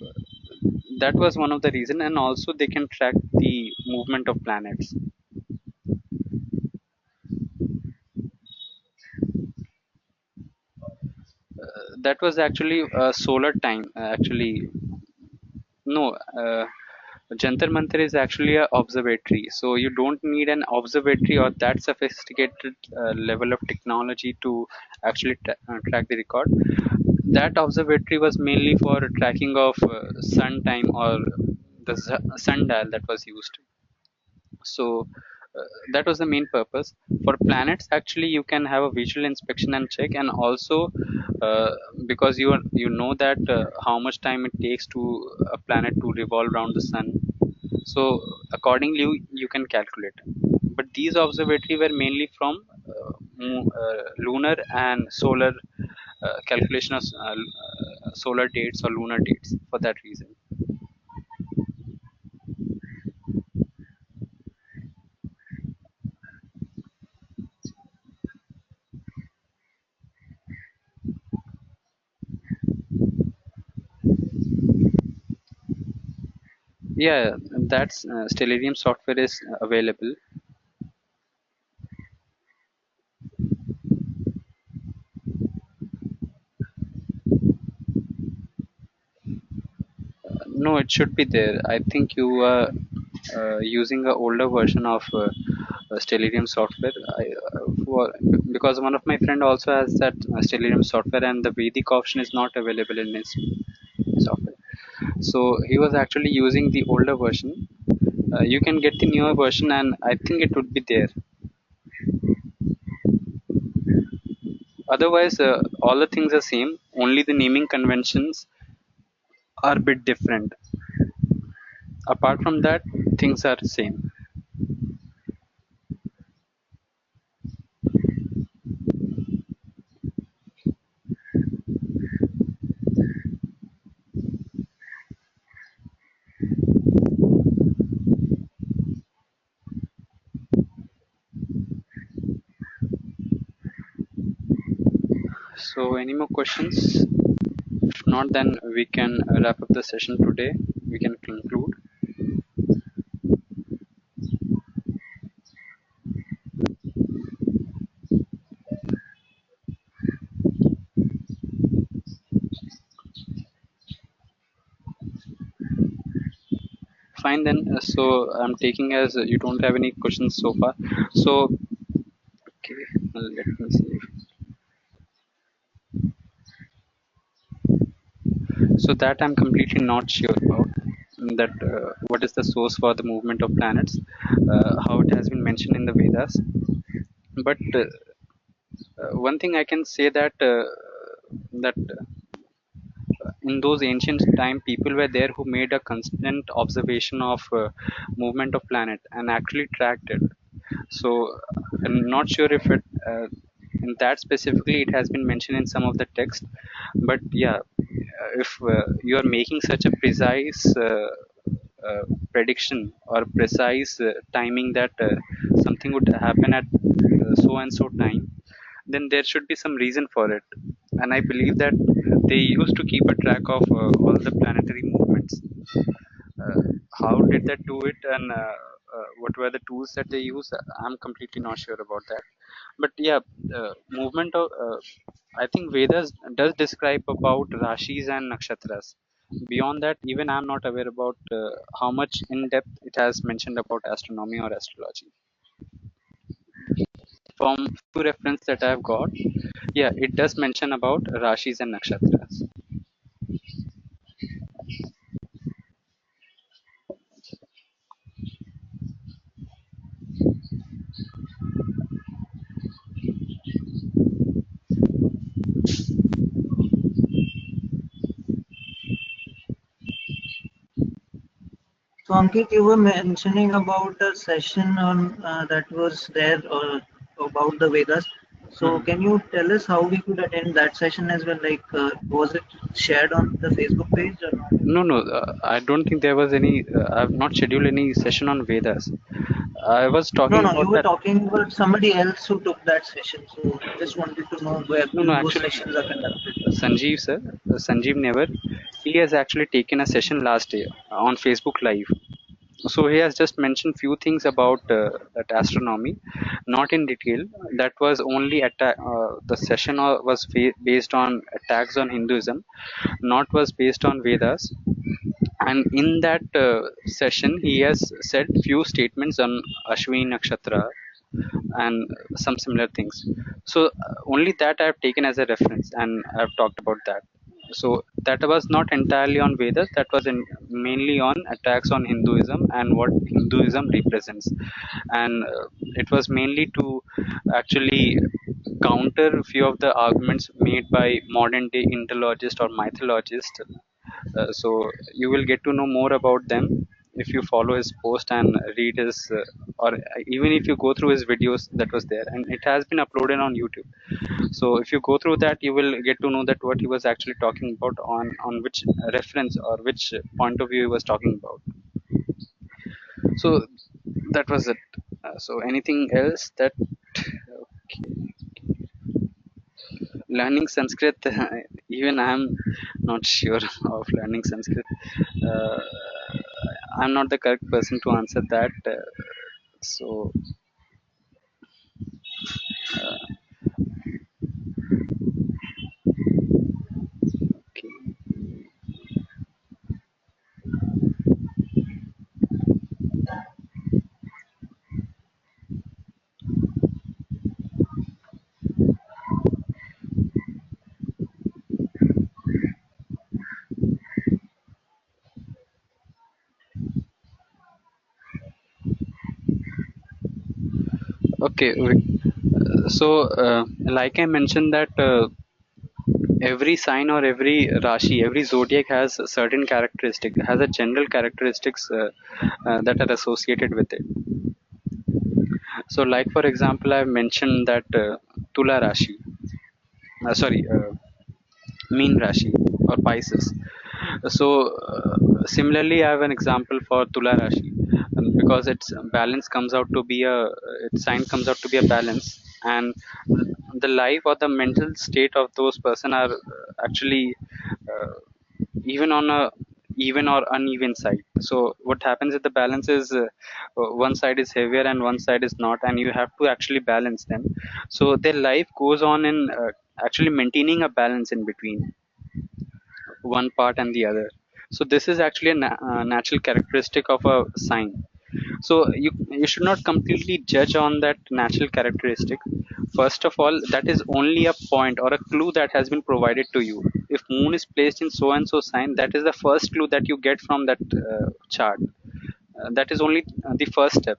that was one of the reason, and also they can track the movement of planets. That was actually solar time, actually. No, Jantar Mantar is actually a observatory, so you don't need an observatory or that sophisticated level of technology to actually track the record. That observatory was mainly for tracking of sun time, or the sundial that was used. So that was the main purpose. For planets, actually, you can have a visual inspection and check, and also uh, because you know that how much time it takes to a planet to revolve around the sun. So accordingly, you can calculate. But these observatory were mainly from lunar and solar calculation of solar dates or lunar dates. For that reason. Yeah, that's Stellarium software is available. No, it should be there. I think you are using a older version of Stellarium software. Because one of my friend also has that Stellarium software, and the Vedic option is not available in his software. So he was actually using the older version. You can get the newer version, and I think it would be there. Otherwise, all the things are same. Only the naming conventions are a bit different. Apart from that, things are same. So, any more questions? If not, then we can wrap up the session today. We can conclude. Fine then. So I'm taking as you don't have any questions so far. So okay, let me see. So that I'm completely not sure about. That what is the source for the movement of planets? How it has been mentioned in the Vedas. But one thing I can say that that in those ancient time people were there who made a constant observation of movement of planet and actually tracked it. So I'm not sure if it in that specifically it has been mentioned in some of the text, but yeah, if you are making such a precise prediction or precise timing that something would happen at so and so time, then there should be some reason for it. And I believe that they used to keep a track of all the planetary movements. uh, how did they do it, and what were the tools that they use? I'm completely not sure about that. But yeah, movement of I think Vedas does describe about rashis and nakshatras. Beyond that, even I'm not aware about how much in depth it has mentioned about astronomy or astrology. From few reference that I've got, yeah, it does mention about rashis and nakshatras. So Ankit, you were mentioning about a session on that was there about the Vedas. So Mhm. can you tell us how we could attend that session as well? Like, was it shared on the Facebook page or not? No, no, I don't think there was any. I've not scheduled any session on Vedas. I was No, talking no, you about were that. talking about somebody else who took that session. So just wanted to know where No, no, those actually, sessions are conducted. Sanjeev sir, Sanjeev Never, he has actually taken a session last year on Facebook Live. So he has just mentioned few things about that astronomy, not in detail. That was only the session was based on attacks on Hinduism, not was based on Vedas. And in that session, he has said few statements on Ashwini Nakshatra and some similar things. So only that I have taken as a reference, and I have talked about that. So that was not entirely on Vedas. That was mainly on attacks on Hinduism and what Hinduism represents, and it was mainly to actually counter a few of the arguments made by modern day intellologists or mythologists. So you will get to know more about them if you follow his post and read his or even if you go through his videos that was there, and it has been uploaded on YouTube. So if you go through that, you will get to know that what he was actually talking about, on which reference or which point of view he was talking about. So that was it. So anything else that learning Sanskrit, even I'm not sure of learning Sanskrit. Uh, I'm not the correct person to answer that. So, okay. Okay. Like I mentioned that every sign or every Rashi, every zodiac has a certain characteristic, has a general characteristics that are associated with it. So, like for example, I've mentioned that Tula Rashi, sorry, Mean Rashi or Pisces. Similarly, I have an example for Tula Rashi, because its balance comes out to be its sign comes out to be a balance, and the life or the mental state of those person are actually uh, even on a even or uneven side. So what happens with the balance is one side is heavier and one side is not, and you have to actually balance them. So their life goes on in actually maintaining a balance in between one part and the other. So this is actually a natural characteristic of a sign. So you should not completely judge on that natural characteristic. First of all, that is only a point or a clue that has been provided to you. If moon is placed in so and so sign, that is the first clue that you get from that chart. That is only the first step.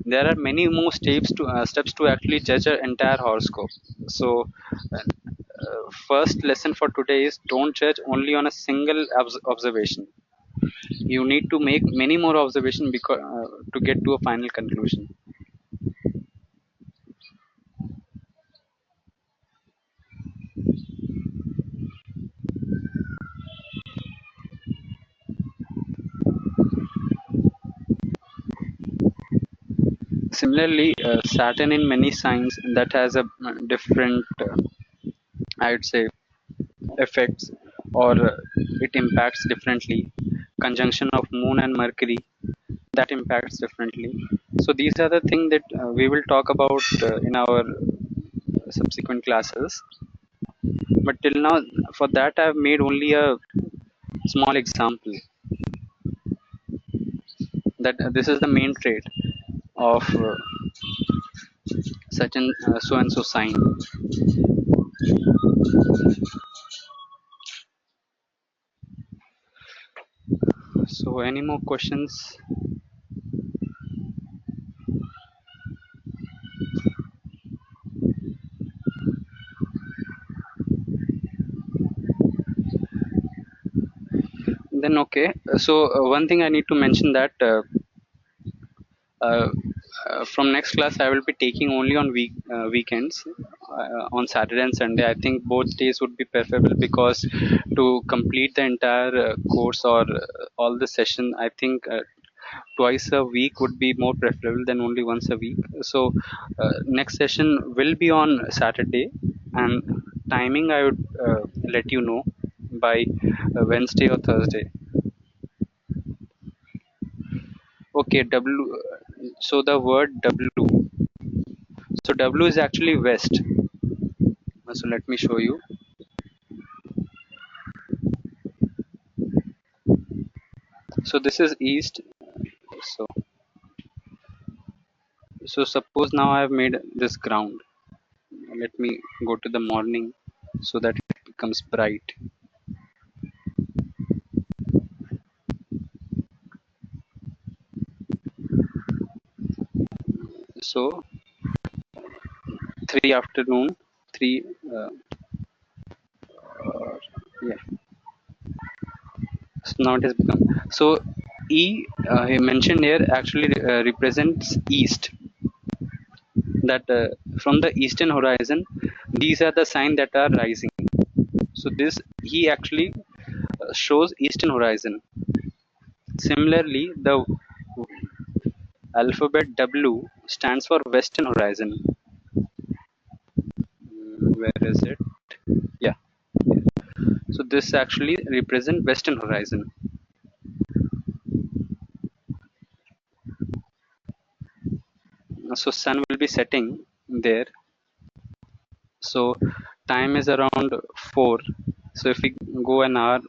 There are many more steps to actually judge an entire horoscope. So uh, first lesson for today is, don't judge only on a single observation. You need to make many more observations because to get to a final conclusion. Similarly, Saturn in many signs that has a different, I would say, effects, or it impacts differently. Conjunction of Moon and Mercury, that impacts differently. So these are the things that we will talk about in our subsequent classes. But till now, for that I've made only a small example that this is the main trait of such an so and so sign. So any more questions? Then okay. One thing I need to mention that uh, from next class I will be taking only on weekends, on Saturday and Sunday. I think both days would be preferable, because to complete the entire course or all the session, I think twice a week would be more preferable than only once a week. So next session will be on Saturday, and timing I would let you know by Wednesday or Thursday. Okay, W. So the word W. So W is actually west. So let me show you. So this is east. So suppose now I have made this ground. Let me go to the morning so that it becomes bright. So 3 afternoon, three. Yeah. So now it has become. So E he mentioned here actually represents east. That from the eastern horizon, these are the signs that are rising. So this he actually shows eastern horizon. Similarly, the alphabet W stands for western horizon. Where is it? Yeah. So this actually represent western horizon. So sun will be setting there. So time is around 4. So if we go an hour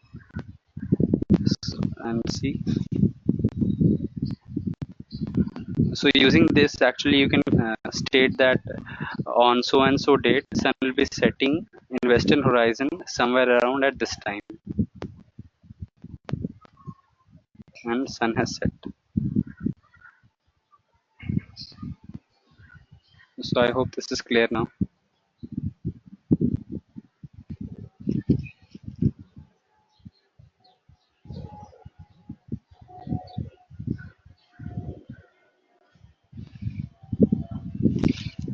and see, so using this actually you can state that on so and so date sun will be setting in western horizon somewhere around at this time, and sun has set. So I hope this is clear now.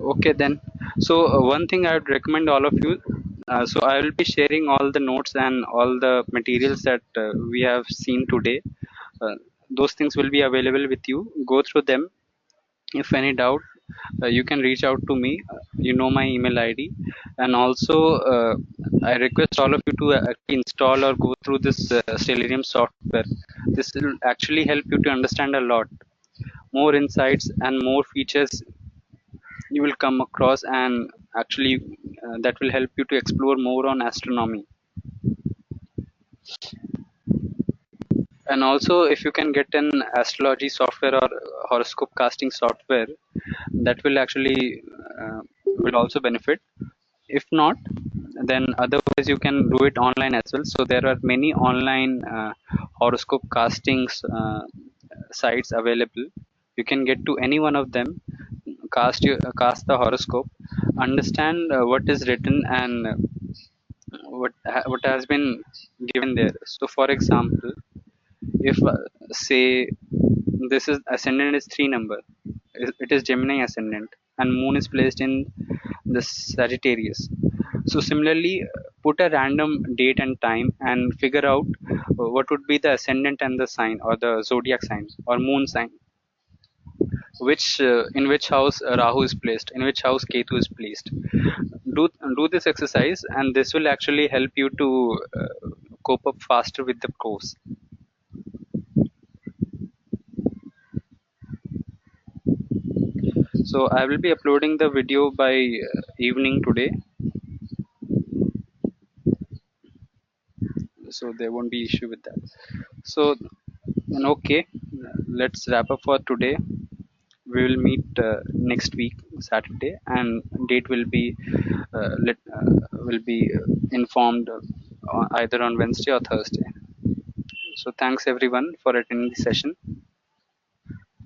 Okay then. So one thing I would recommend all of you, so I will be sharing all the notes and all the materials that we have seen today. uh, those things will be available with you. Go through them. If any doubt, you can reach out to me. You know my email id. And also, I request all of you to install or go through this stellarium software. This will actually help you to understand a lot more insights and more features you will come across, and actually that will help you to explore more on astronomy. And also, if you can get an astrology software or horoscope casting software, that will actually will also benefit. If not, then otherwise you can do it online as well. So there are many online horoscope castings sites available. You can get to any one of them, cast the horoscope, understand what is written, and what has been given there. So for example, if say this is ascendant is 3 number, it is Gemini ascendant, and moon is placed in the Sagittarius. So similarly, put a random date and time and figure out what would be the ascendant and the sign, or the zodiac sign or moon sign, which in which house Rahu is placed, in which house Ketu is placed. Do this exercise, and this will actually help you to cope up faster with the course. So I will be uploading the video by evening today, so there won't be issue with that. So okay, let's wrap up for today. We will meet next week Saturday, and date will be informed either on Wednesday or Thursday. So thanks everyone for attending the session.